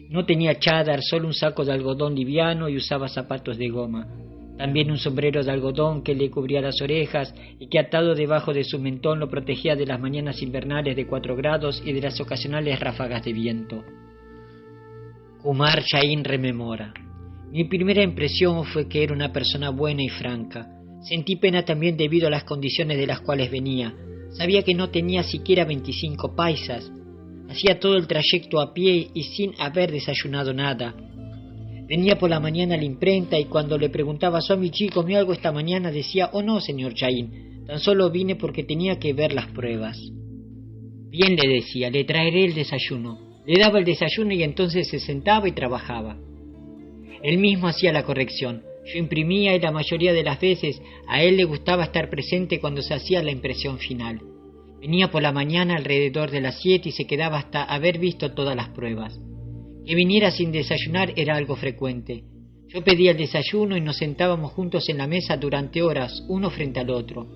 No tenía chadar, solo un saco de algodón liviano y usaba zapatos de goma. También un sombrero de algodón que le cubría las orejas y que atado debajo de su mentón lo protegía de las mañanas invernales de 4 grados y de las ocasionales ráfagas de viento. Kumar Jain rememora: mi primera impresión fue que era una persona buena y franca. Sentí pena también debido a las condiciones de las cuales venía. Sabía que no tenía siquiera 25 paisas. Hacía todo el trayecto a pie y sin haber desayunado nada. Venía por la mañana a la imprenta y cuando le preguntaba a Swamiji ¿comió algo esta mañana? Decía: oh no, señor Jain, tan solo vine porque tenía que ver las pruebas. Bien, le decía, le traeré el desayuno. Le daba el desayuno y entonces se sentaba y trabajaba. Él mismo hacía la corrección. Yo imprimía y la mayoría de las veces a él le gustaba estar presente cuando se hacía la impresión final. Venía por la mañana alrededor de las 7 y se quedaba hasta haber visto todas las pruebas. Que viniera sin desayunar era algo frecuente. Yo pedía el desayuno y nos sentábamos juntos en la mesa durante horas, uno frente al otro.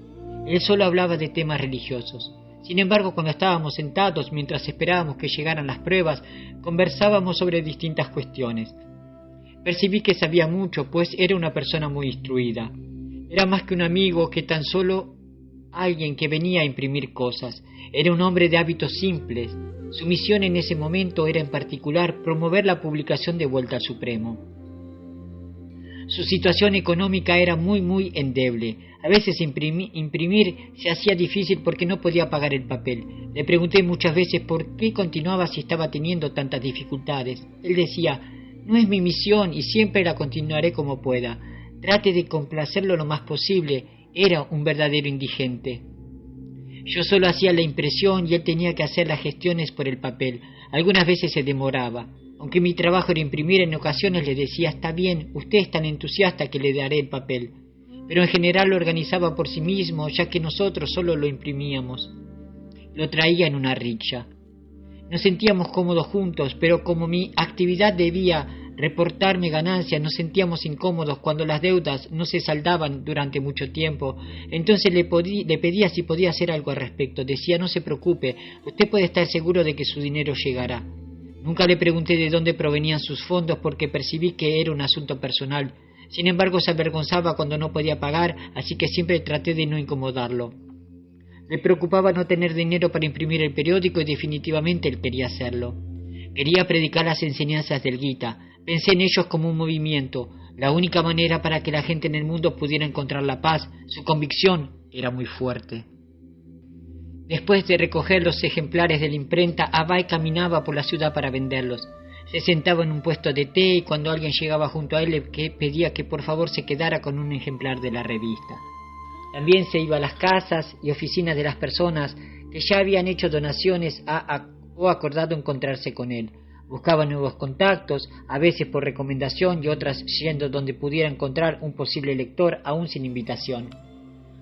Él solo hablaba de temas religiosos. Sin embargo, cuando estábamos sentados mientras esperábamos que llegaran las pruebas, conversábamos sobre distintas cuestiones. Percibí que sabía mucho, pues era una persona muy instruida. Era más que un amigo, que tan solo alguien que venía a imprimir cosas. Era un hombre de hábitos simples. Su misión en ese momento era en particular promover la publicación de Vuelta al Supremo. Su situación económica era muy endeble. A veces imprimir se hacía difícil porque no podía pagar el papel. Le pregunté muchas veces por qué continuaba si estaba teniendo tantas dificultades. Él decía: no es mi misión y siempre la continuaré como pueda. Trate de complacerlo lo más posible. Era un verdadero indigente. Yo solo hacía la impresión y él tenía que hacer las gestiones por el papel. Algunas veces se demoraba. Aunque mi trabajo era imprimir, en ocasiones le decía: está bien, usted es tan entusiasta que le daré el papel. Pero en general lo organizaba por sí mismo, ya que nosotros solo lo imprimíamos. Lo traía en una rickshaw. Nos sentíamos cómodos juntos, pero como mi actividad debía reportarme ganancias, nos sentíamos incómodos cuando las deudas no se saldaban durante mucho tiempo. Entonces le pedía si podía hacer algo al respecto. Decía: no se preocupe, usted puede estar seguro de que su dinero llegará. Nunca le pregunté de dónde provenían sus fondos porque percibí que era un asunto personal. Sin embargo, se avergonzaba cuando no podía pagar, así que siempre traté de no incomodarlo. Le preocupaba no tener dinero para imprimir el periódico y definitivamente él quería hacerlo. Quería predicar las enseñanzas del Gita. Pensé en ellos como un movimiento, la única manera para que la gente en el mundo pudiera encontrar la paz. Su convicción era muy fuerte. Después de recoger los ejemplares de la imprenta, Abai caminaba por la ciudad para venderlos. Se sentaba en un puesto de té y cuando alguien llegaba junto a él le pedía que por favor se quedara con un ejemplar de la revista. También se iba a las casas y oficinas de las personas que ya habían hecho donaciones o acordado encontrarse con él. Buscaba nuevos contactos, a veces por recomendación y otras yendo donde pudiera encontrar un posible lector aún sin invitación.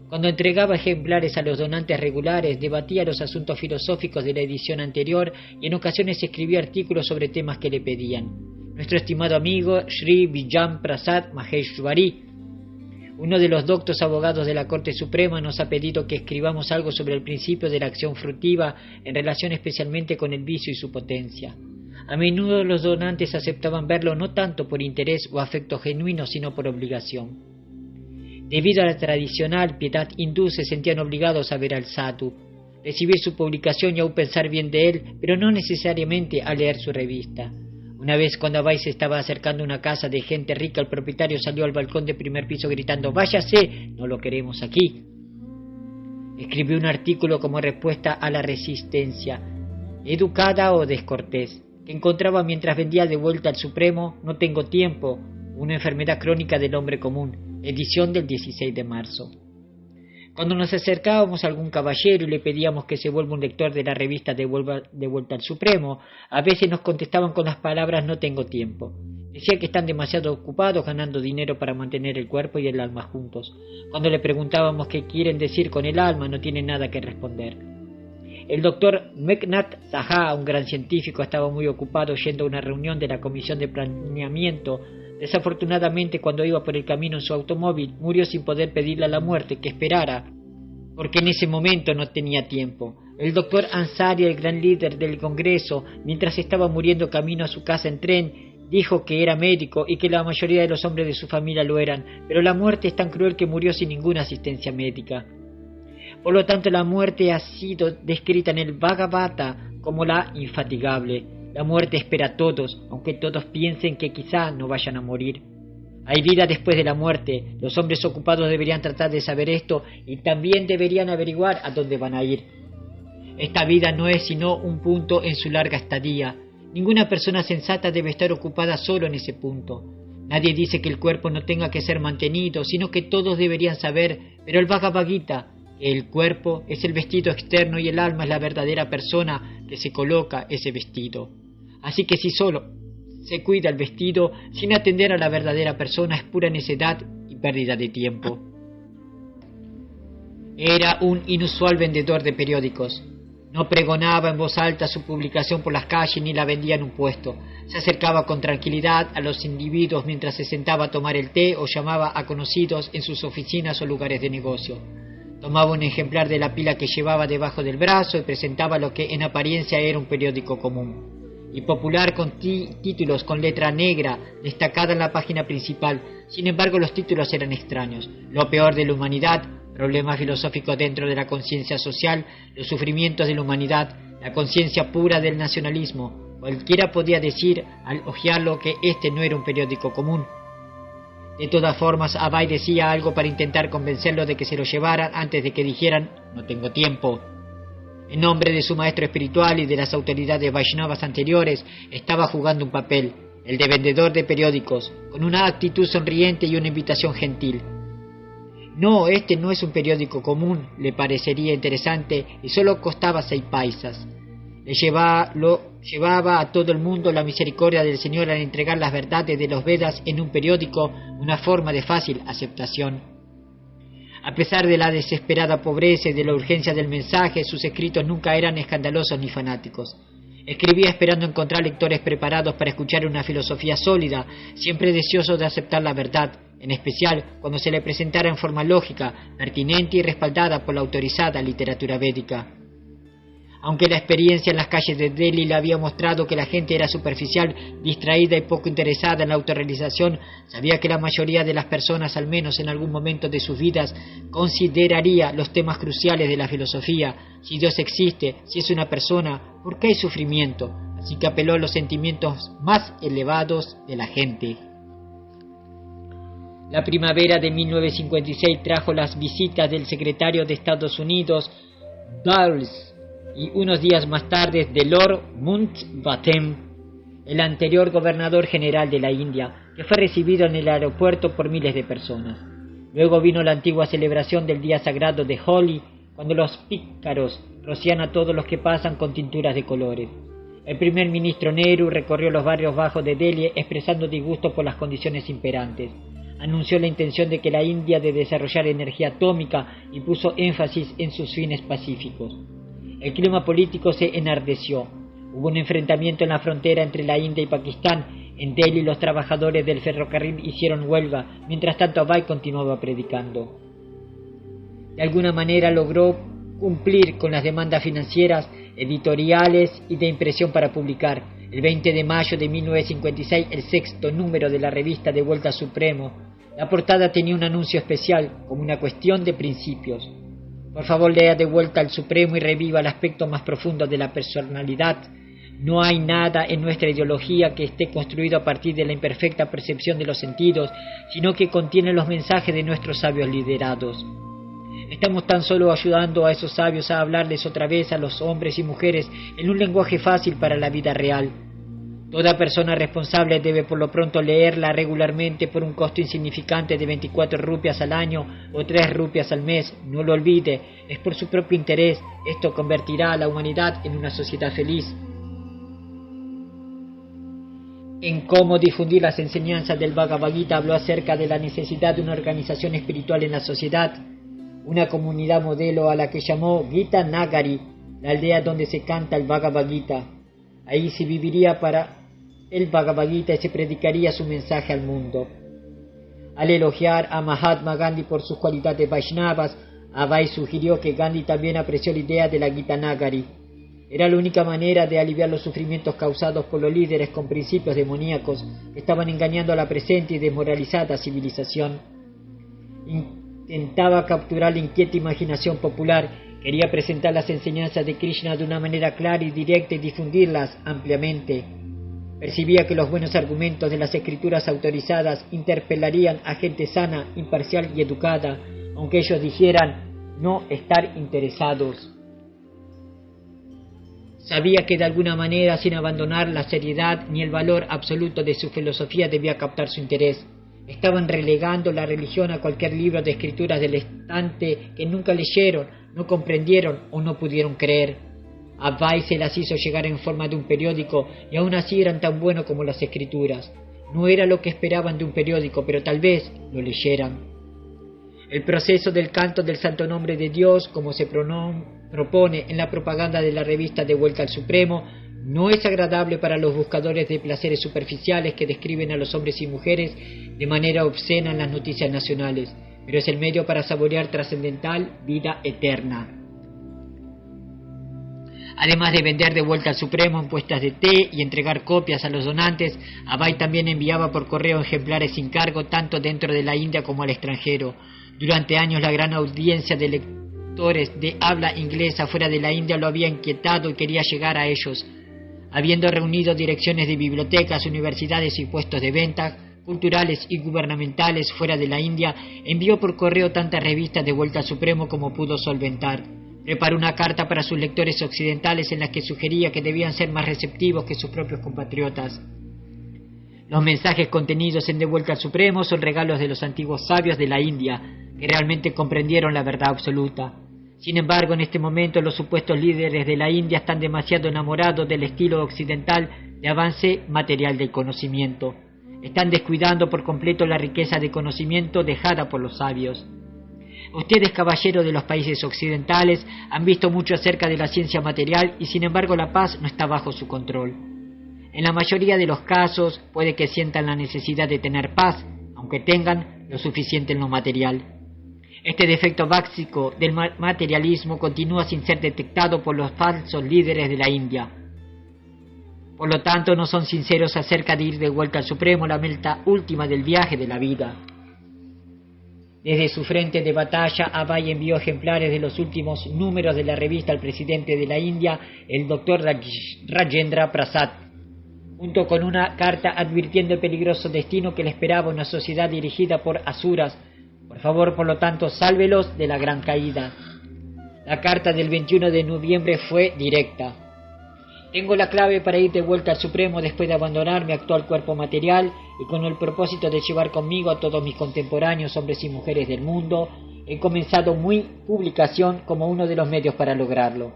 Cuando entregaba ejemplares a los donantes regulares, debatía los asuntos filosóficos de la edición anterior y en ocasiones escribía artículos sobre temas que le pedían. Nuestro estimado amigo Sri Vijay Prasad Maheshwari, uno de los doctos abogados de la Corte Suprema, nos ha pedido que escribamos algo sobre el principio de la acción fructiva en relación especialmente con el vicio y su potencia. A menudo los donantes aceptaban verlo no tanto por interés o afecto genuino, sino por obligación. Debido a la tradicional piedad hindú, se sentían obligados a ver al sadhu, recibir su publicación y aún pensar bien de él, pero no necesariamente a leer su revista. Una vez cuando Abai se estaba acercando a una casa de gente rica, el propietario salió al balcón de primer piso gritando: «¡Váyase! ¡No lo queremos aquí!». Escribió un artículo como respuesta a la resistencia, educada o descortés, que encontraba mientras vendía de Vuelta al Supremo No tengo tiempo, una enfermedad crónica del hombre común, edición del 16 de marzo. Cuando nos acercábamos a algún caballero y le pedíamos que se vuelva un lector de la revista de Vuelta al Supremo, a veces nos contestaban con las palabras "no tengo tiempo". Decía que están demasiado ocupados ganando dinero para mantener el cuerpo y el alma juntos. Cuando le preguntábamos qué quieren decir con el alma, no tienen nada que responder. El doctor Meghnad Saha, un gran científico, estaba muy ocupado yendo a una reunión de la Comisión de Planeamiento. Desafortunadamente, cuando iba por el camino en su automóvil, murió sin poder pedirle a la muerte que esperara, porque en ese momento no tenía tiempo. El doctor Ansari, el gran líder del Congreso, mientras estaba muriendo camino a su casa en tren, dijo que era médico y que la mayoría de los hombres de su familia lo eran, pero la muerte es tan cruel que murió sin ninguna asistencia médica. Por lo tanto, la muerte ha sido descrita en el Bhagavata como la infatigable. La muerte espera a todos, aunque todos piensen que quizá no vayan a morir. Hay vida después de la muerte. Los hombres ocupados deberían tratar de saber esto y también deberían averiguar a dónde van a ir. Esta vida no es sino un punto en su larga estadía. Ninguna persona sensata debe estar ocupada solo en ese punto. Nadie dice que el cuerpo no tenga que ser mantenido, sino que todos deberían saber, pero el Bhagavad Gita, que el cuerpo es el vestido externo y el alma es la verdadera persona que se coloca ese vestido. Así que si solo se cuida el vestido sin atender a la verdadera persona es pura necedad y pérdida de tiempo. Era un inusual vendedor de periódicos. No pregonaba en voz alta su publicación por las calles ni la vendía en un puesto. Se acercaba con tranquilidad a los individuos mientras se sentaba a tomar el té o llamaba a conocidos en sus oficinas o lugares de negocio. Tomaba un ejemplar de la pila que llevaba debajo del brazo y presentaba lo que en apariencia era un periódico común y popular con títulos con letra negra destacada en la página principal. Sin embargo, los títulos eran extraños. Lo peor de la humanidad, problemas filosóficos dentro de la conciencia social, los sufrimientos de la humanidad, la conciencia pura del nacionalismo. Cualquiera podía decir al hojearlo que este no era un periódico común. De todas formas, Abhay decía algo para intentar convencerlo de que se lo llevaran antes de que dijeran "no tengo tiempo". En nombre de su maestro espiritual y de las autoridades Vaishnavas anteriores, estaba jugando un papel, el de vendedor de periódicos, con una actitud sonriente y una invitación gentil. No, este no es un periódico común, le parecería interesante y solo costaba 6 paisas. Lo llevaba a todo el mundo la misericordia del Señor al entregar las verdades de los Vedas en un periódico, una forma de fácil aceptación. A pesar de la desesperada pobreza y de la urgencia del mensaje, sus escritos nunca eran escandalosos ni fanáticos. Escribía esperando encontrar lectores preparados para escuchar una filosofía sólida, siempre deseosos de aceptar la verdad, en especial cuando se le presentara en forma lógica, pertinente y respaldada por la autorizada literatura védica. Aunque la experiencia en las calles de Delhi le había mostrado que la gente era superficial, distraída y poco interesada en la autorrealización, sabía que la mayoría de las personas, al menos en algún momento de sus vidas, consideraría los temas cruciales de la filosofía. Si Dios existe, si es una persona, ¿por qué hay sufrimiento? Así que apeló a los sentimientos más elevados de la gente. La primavera de 1956 trajo las visitas del secretario de Estados Unidos, Dulles, y unos días más tarde de Lord Mountbatten, el anterior gobernador general de la India, que fue recibido en el aeropuerto por miles de personas. Luego vino la antigua celebración del día sagrado de Holi, cuando los pícaros rocian a todos los que pasan con tinturas de colores. El primer ministro Nehru recorrió los barrios bajos de Delhi expresando disgusto por las condiciones imperantes. Anunció la intención de que la India de desarrollar energía atómica y puso énfasis en sus fines pacíficos. El clima político se enardeció. Hubo un enfrentamiento en la frontera entre la India y Pakistán. En Delhi los trabajadores del ferrocarril hicieron huelga, mientras tanto Abhay continuaba predicando. De alguna manera logró cumplir con las demandas financieras, editoriales y de impresión para publicar. El 20 de mayo de 1956, el 6º número de la revista De Vuelta al Supremo. La portada tenía un anuncio especial, como una cuestión de principios. Por favor, lea De Vuelta al Supremo y reviva el aspecto más profundo de la personalidad. No hay nada en nuestra ideología que esté construido a partir de la imperfecta percepción de los sentidos, sino que contiene los mensajes de nuestros sabios liderados. Estamos tan solo ayudando a esos sabios a hablarles otra vez a los hombres y mujeres en un lenguaje fácil para la vida real. Toda persona responsable debe por lo pronto leerla regularmente por un costo insignificante de 24 rupias al año o 3 rupias al mes. No lo olvide, es por su propio interés. Esto convertirá a la humanidad en una sociedad feliz. En cómo difundir las enseñanzas del Bhagavad Gita habló acerca de la necesidad de una organización espiritual en la sociedad, una comunidad modelo a la que llamó Gita Nagari, la aldea donde se canta el Bhagavad Gita. Ahí se viviría para el Bhagavad Gita y se predicaría su mensaje al mundo. Al elogiar a Mahatma Gandhi por sus cualidades Vaishnavas, Abai sugirió que Gandhi también apreció la idea de la Gita Nagari. Era la única manera de aliviar los sufrimientos causados por los líderes con principios demoníacos que estaban engañando a la presente y desmoralizada civilización. Intentaba capturar la inquieta imaginación popular, quería presentar las enseñanzas de Krishna de una manera clara y directa y difundirlas ampliamente. Percibía que los buenos argumentos de las escrituras autorizadas interpelarían a gente sana, imparcial y educada, aunque ellos dijeran no estar interesados. Sabía que de alguna manera, sin abandonar la seriedad ni el valor absoluto de su filosofía, debía captar su interés. Estaban relegando la religión a cualquier libro de escrituras del estante que nunca leyeron, no comprendieron o no pudieron creer. Abai se las hizo llegar en forma de un periódico y aún así eran tan buenos como las escrituras. No era lo que esperaban de un periódico, pero tal vez lo leyeran. El proceso del canto del santo nombre de Dios, como se propone en la propaganda de la revista De Vuelta al Supremo, no es agradable para los buscadores de placeres superficiales que describen a los hombres y mujeres de manera obscena en las noticias nacionales, pero es el medio para saborear trascendental vida eterna. Además de vender De Vuelta al Supremo en puestas de té y entregar copias a los donantes, Abai también enviaba por correo ejemplares sin cargo tanto dentro de la India como al extranjero. Durante años la gran audiencia de lectores de habla inglesa fuera de la India lo había inquietado y quería llegar a ellos. Habiendo reunido direcciones de bibliotecas, universidades y puestos de venta, culturales y gubernamentales fuera de la India, envió por correo tantas revistas De Vuelta al Supremo como pudo solventar. Preparó una carta para sus lectores occidentales en la que sugería que debían ser más receptivos que sus propios compatriotas. Los mensajes contenidos en De Vuelta al Supremo son regalos de los antiguos sabios de la India, que realmente comprendieron la verdad absoluta. Sin embargo, en este momento los supuestos líderes de la India están demasiado enamorados del estilo occidental de avance material del conocimiento. Están descuidando por completo la riqueza de conocimiento dejada por los sabios. Ustedes, caballeros de los países occidentales, han visto mucho acerca de la ciencia material y sin embargo la paz no está bajo su control. En la mayoría de los casos puede que sientan la necesidad de tener paz, aunque tengan lo suficiente en lo material. Este defecto básico del materialismo continúa sin ser detectado por los falsos líderes de la India. Por lo tanto, no son sinceros acerca de ir de vuelta al Supremo, la meta última del viaje de la vida. Desde su frente de batalla, Abai envió ejemplares de los últimos números de la revista al presidente de la India, el Dr. Rajendra Prasad, junto con una carta advirtiendo el peligroso destino que le esperaba una sociedad dirigida por asuras. Por favor, por lo tanto, sálvelos de la gran caída. La carta del 21 de noviembre fue directa. Tengo la clave para ir de vuelta al Supremo después de abandonar mi actual cuerpo material y con el propósito de llevar conmigo a todos mis contemporáneos, hombres y mujeres del mundo. He comenzado mi publicación como uno de los medios para lograrlo.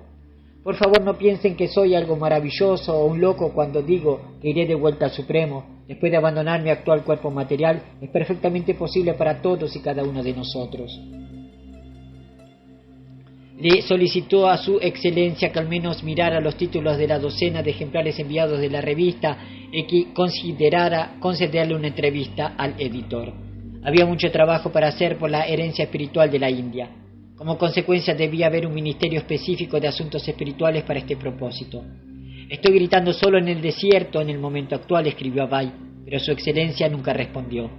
Por favor, no piensen que soy algo maravilloso o un loco cuando digo que iré de vuelta al Supremo. Después de abandonar mi actual cuerpo material, es perfectamente posible para todos y cada uno de nosotros. Le solicitó a su excelencia que al menos mirara los títulos de la docena de ejemplares enviados de la revista y que considerara concederle una entrevista al editor. Había mucho trabajo para hacer por la herencia espiritual de la India. Como consecuencia debía haber un ministerio específico de asuntos espirituales para este propósito. Estoy gritando solo en el desierto en el momento actual, escribió Abai, pero su excelencia nunca respondió.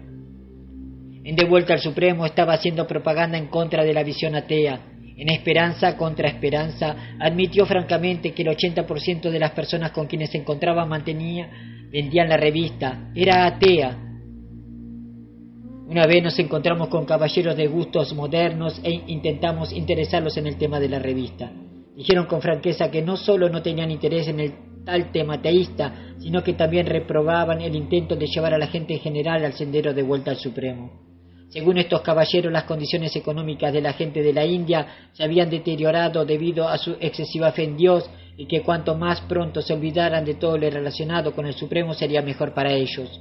En De Vuelta al Supremo estaba haciendo propaganda en contra de la visión atea. En Esperanza contra Esperanza admitió francamente que el 80% de las personas con quienes se encontraba vendían la revista. Era atea. Una vez nos encontramos con caballeros de gustos modernos e intentamos interesarlos en el tema de la revista. Dijeron con franqueza que no solo no tenían interés en el tal tema teísta, sino que también reprobaban el intento de llevar a la gente en general al sendero de vuelta al Supremo. Según estos caballeros, las condiciones económicas de la gente de la India se habían deteriorado debido a su excesiva fe en Dios y que cuanto más pronto se olvidaran de todo lo relacionado con el Supremo sería mejor para ellos.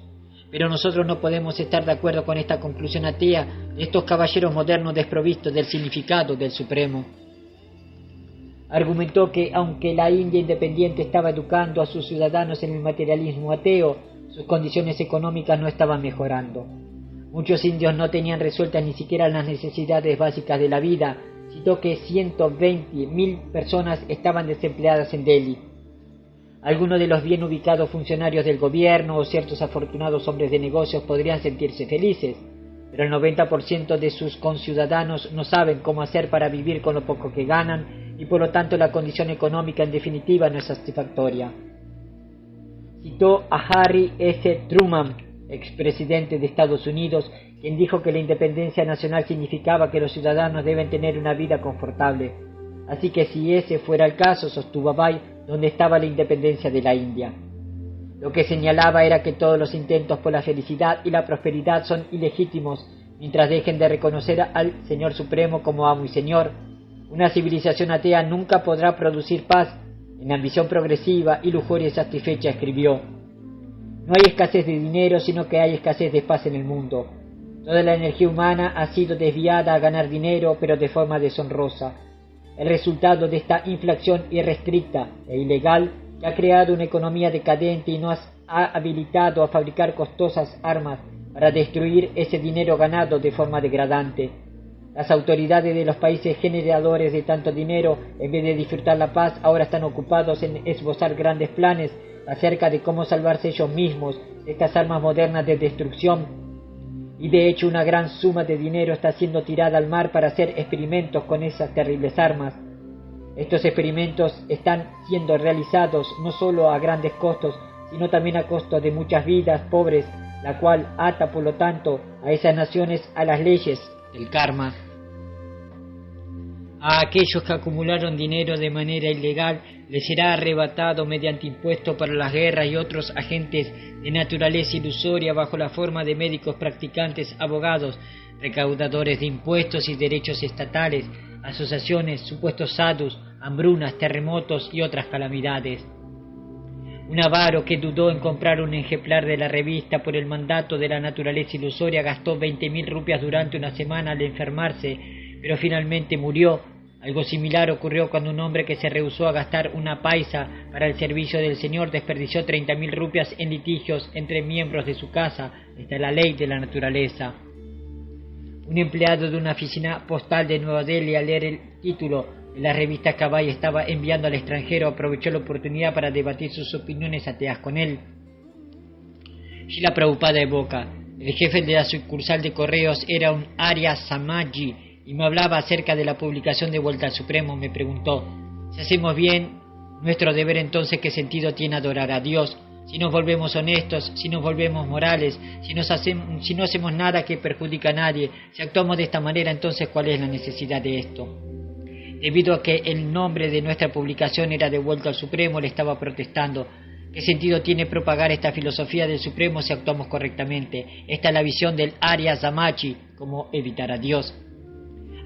Pero nosotros no podemos estar de acuerdo con esta conclusión atea de estos caballeros modernos desprovistos del significado del Supremo. Argumentó que, aunque la India independiente estaba educando a sus ciudadanos en el materialismo ateo, sus condiciones económicas no estaban mejorando. Muchos indios no tenían resueltas ni siquiera las necesidades básicas de la vida. Citó que 120.000 personas estaban desempleadas en Delhi. Algunos de los bien ubicados funcionarios del gobierno o ciertos afortunados hombres de negocios podrían sentirse felices, pero el 90% de sus conciudadanos no saben cómo hacer para vivir con lo poco que ganan y por lo tanto la condición económica en definitiva no es satisfactoria. Citó a Harry S. Truman, expresidente de Estados Unidos, quien dijo que la independencia nacional significaba que los ciudadanos deben tener una vida confortable. Así que si ese fuera el caso, sostuvo Bai, ¿dónde estaba la independencia de la India? Lo que señalaba era que todos los intentos por la felicidad y la prosperidad son ilegítimos mientras dejen de reconocer al Señor Supremo como amo y Señor. Una civilización atea nunca podrá producir paz. En ambición progresiva y lujuria satisfecha, escribió: no hay escasez de dinero, sino que hay escasez de paz en el mundo. Toda la energía humana ha sido desviada a ganar dinero, pero de forma deshonrosa. El resultado de esta inflación irrestricta e ilegal que ha creado una economía decadente y nos ha habilitado a fabricar costosas armas para destruir ese dinero ganado de forma degradante. Las autoridades de los países generadores de tanto dinero, en vez de disfrutar la paz, ahora están ocupados en esbozar grandes planes acerca de cómo salvarse ellos mismos de estas armas modernas de destrucción. Y de hecho una gran suma de dinero está siendo tirada al mar para hacer experimentos con esas terribles armas. Estos experimentos están siendo realizados no solo a grandes costos, sino también a costo de muchas vidas pobres, la cual ata por lo tanto a esas naciones a las leyes del karma. A aquellos que acumularon dinero de manera ilegal les será arrebatado mediante impuestos para las guerras y otros agentes de naturaleza ilusoria bajo la forma de médicos practicantes, abogados, recaudadores de impuestos y derechos estatales, asociaciones, supuestos sadhus, hambrunas, terremotos y otras calamidades. Un avaro que dudó en comprar un ejemplar de la revista por el mandato de la naturaleza ilusoria gastó 20.000 rupias durante una semana al enfermarse, pero finalmente murió. Algo similar ocurrió cuando un hombre que se rehusó a gastar una paisa para el servicio del Señor desperdició 30.000 rupias en litigios entre miembros de su casa. Esta es la ley de la naturaleza. Un empleado de una oficina postal de Nueva Delhi, al leer el título de la revista que Bai estaba enviando al extranjero, aprovechó la oportunidad para debatir sus opiniones ateas con él. Srila Prabhupada evoca: el jefe de la sucursal de correos era un Arya Samaji y me hablaba acerca de la publicación de Vuelta al Supremo. Me preguntó: si hacemos bien nuestro deber, entonces ¿qué sentido tiene adorar a Dios? Si nos volvemos honestos, si nos volvemos morales, si no hacemos nada que perjudique a nadie, si actuamos de esta manera, entonces ¿cuál es la necesidad de esto? Debido a que el nombre de nuestra publicación era de Vuelta al Supremo, le estaba protestando: ¿qué sentido tiene propagar esta filosofía del Supremo si actuamos correctamente? Esta es la visión del Arya Samaji, como evitar a Dios.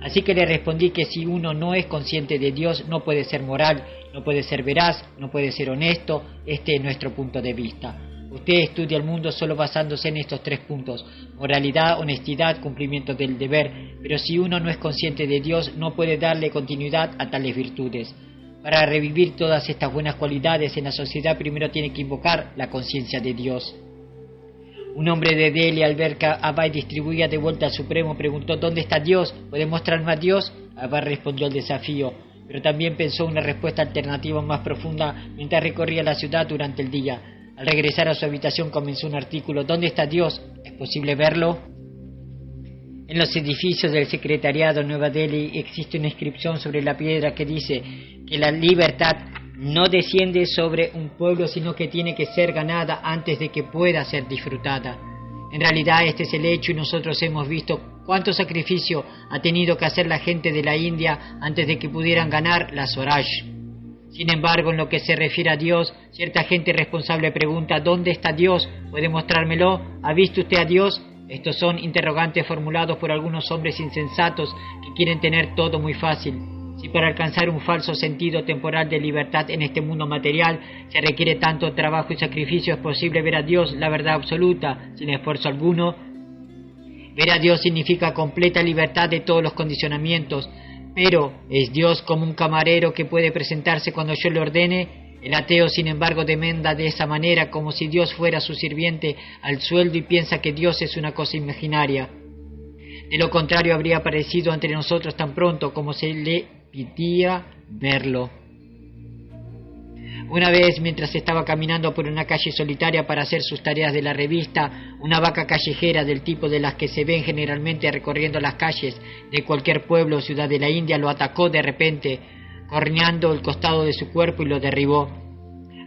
Así que le respondí que si uno no es consciente de Dios, no puede ser moral, no puede ser veraz, no puede ser honesto. Este es nuestro punto de vista. Usted estudia el mundo solo basándose en estos 3 puntos: moralidad, honestidad, cumplimiento del deber. Pero si uno no es consciente de Dios, no puede darle continuidad a tales virtudes. Para revivir todas estas buenas cualidades en la sociedad, primero tiene que invocar la conciencia de Dios. Un hombre de Delhi, al ver que Bai distribuía de Vuelta al Supremo, preguntó: ¿dónde está Dios? ¿Puede mostrarme a Dios? Bai respondió al desafío, pero también pensó una respuesta alternativa más profunda mientras recorría la ciudad durante el día. Al regresar a su habitación comenzó un artículo: ¿dónde está Dios? ¿Es posible verlo? En los edificios del secretariado en Nueva Delhi existe una inscripción sobre la piedra que dice que la libertad no desciende sobre un pueblo, sino que tiene que ser ganada antes de que pueda ser disfrutada. En realidad este es el hecho, y nosotros hemos visto cuánto sacrificio ha tenido que hacer la gente de la India antes de que pudieran ganar la Swaraj. Sin embargo, en lo que se refiere a Dios, cierta gente responsable pregunta: ¿dónde está Dios? ¿Puede mostrármelo? ¿Ha visto usted a Dios? Estos son interrogantes formulados por algunos hombres insensatos que quieren tener todo muy fácil. Si para alcanzar un falso sentido temporal de libertad en este mundo material se requiere tanto trabajo y sacrificio, es posible ver a Dios, la verdad absoluta, sin esfuerzo alguno. Ver a Dios significa completa libertad de todos los condicionamientos. Pero, ¿es Dios como un camarero que puede presentarse cuando yo le ordene? El ateo, sin embargo, demanda de esa manera, como si Dios fuera su sirviente al sueldo, y piensa que Dios es una cosa imaginaria. De lo contrario, habría aparecido entre nosotros tan pronto como se le pidiera verlo. Una vez, mientras estaba caminando por una calle solitaria para hacer sus tareas de la revista, una vaca callejera del tipo de las que se ven generalmente recorriendo las calles de cualquier pueblo o ciudad de la India lo atacó de repente, corneando el costado de su cuerpo, y lo derribó.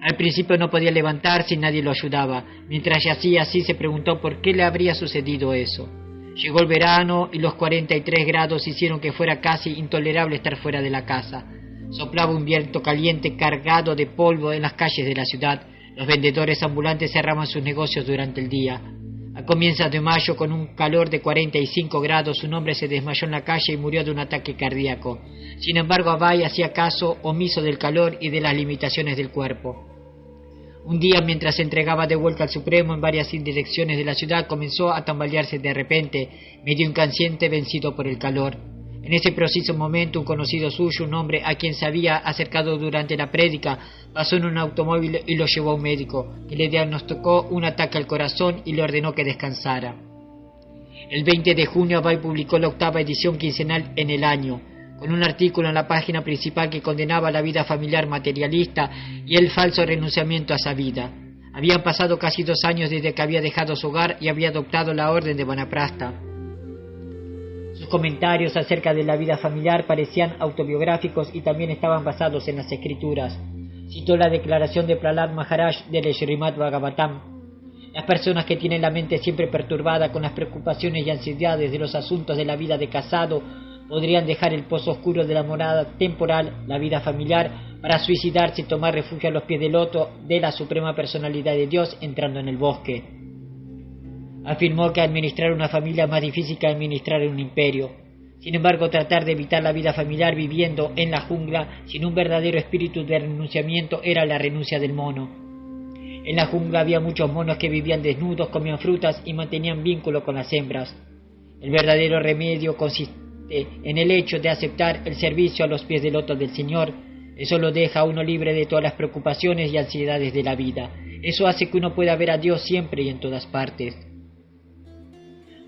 Al principio no podía levantarse y nadie lo ayudaba. Mientras yacía así, se preguntó por qué le habría sucedido eso. Llegó el verano y los 43 grados hicieron que fuera casi intolerable estar fuera de la casa. Soplaba un viento caliente cargado de polvo en las calles de la ciudad. Los vendedores ambulantes cerraban sus negocios durante el día. A comienzos de mayo, con un calor de 45 grados, un hombre se desmayó en la calle y murió de un ataque cardíaco. Sin embargo, Abai hacía caso omiso del calor y de las limitaciones del cuerpo. Un día, mientras se entregaba de vuelta al Supremo en varias direcciones de la ciudad, comenzó a tambalearse de repente, medio inconsciente, vencido por el calor. En ese preciso momento, un conocido suyo, un hombre a quien se había acercado durante la prédica, pasó en un automóvil y lo llevó a un médico, que le diagnosticó un ataque al corazón y le ordenó que descansara. El 20 de junio, Abai publicó la 8ª edición quincenal en el año, con un artículo en la página principal que condenaba la vida familiar materialista y el falso renunciamiento a esa vida. Habían pasado casi 2 años desde que había dejado su hogar y había adoptado la orden de Vanaprastha. Sus comentarios acerca de la vida familiar parecían autobiográficos y también estaban basados en las escrituras. Citó la declaración de Prahlad Maharaj del Srimad Bhagavatam: las personas que tienen la mente siempre perturbada con las preocupaciones y ansiedades de los asuntos de la vida de casado podrían dejar el pozo oscuro de la morada temporal, la vida familiar, para suicidarse y tomar refugio a los pies del loto de la suprema personalidad de Dios, entrando en el bosque. Afirmó que administrar una familia es más difícil que administrar un imperio. Sin embargo, tratar de evitar la vida familiar viviendo en la jungla sin un verdadero espíritu de renunciamiento era la renuncia del mono. En la jungla había muchos monos que vivían desnudos, comían frutas y mantenían vínculo con las hembras. El verdadero remedio consiste en el hecho de aceptar el servicio a los pies del loto del Señor. Eso lo deja a uno libre de todas las preocupaciones y ansiedades de la vida. Eso hace que uno pueda ver a Dios siempre y en todas partes.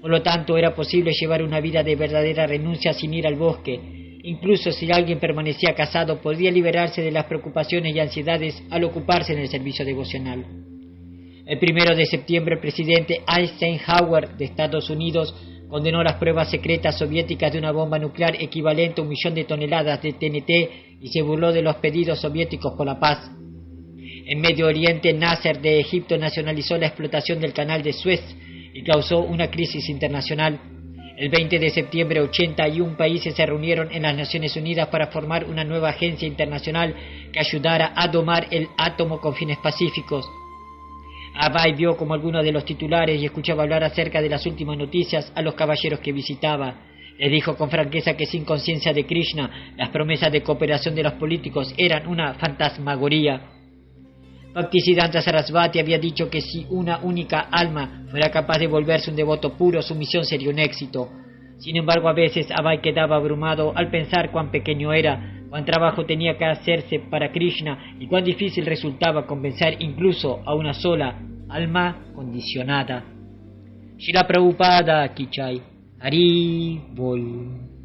Por lo tanto, era posible llevar una vida de verdadera renuncia sin ir al bosque. Incluso si alguien permanecía casado, podía liberarse de las preocupaciones y ansiedades al ocuparse en el servicio devocional. El 1 de septiembre, el presidente Eisenhower de Estados Unidos condenó las pruebas secretas soviéticas de una bomba nuclear equivalente a 1 millón de toneladas de TNT y se burló de los pedidos soviéticos por la paz. En Medio Oriente, Nasser de Egipto nacionalizó la explotación del canal de Suez y causó una crisis internacional. El 20 de septiembre, 81 países se reunieron en las Naciones Unidas para formar una nueva agencia internacional que ayudara a domar el átomo con fines pacíficos. Abai vio como algunos de los titulares y escuchaba hablar acerca de las últimas noticias a los caballeros que visitaba. Les dijo con franqueza que sin conciencia de Krishna, las promesas de cooperación de los políticos eran una fantasmagoría. Bhaktisiddhanta Sarasvati había dicho que si una única alma fuera capaz de volverse un devoto puro, su misión sería un éxito. Sin embargo, a veces Abai quedaba abrumado al pensar cuán pequeño era, cuán trabajo tenía que hacerse para Krishna y cuán difícil resultaba convencer incluso a una sola alma condicionada. Srila Prabhupada Ki Jai. Hari Bol.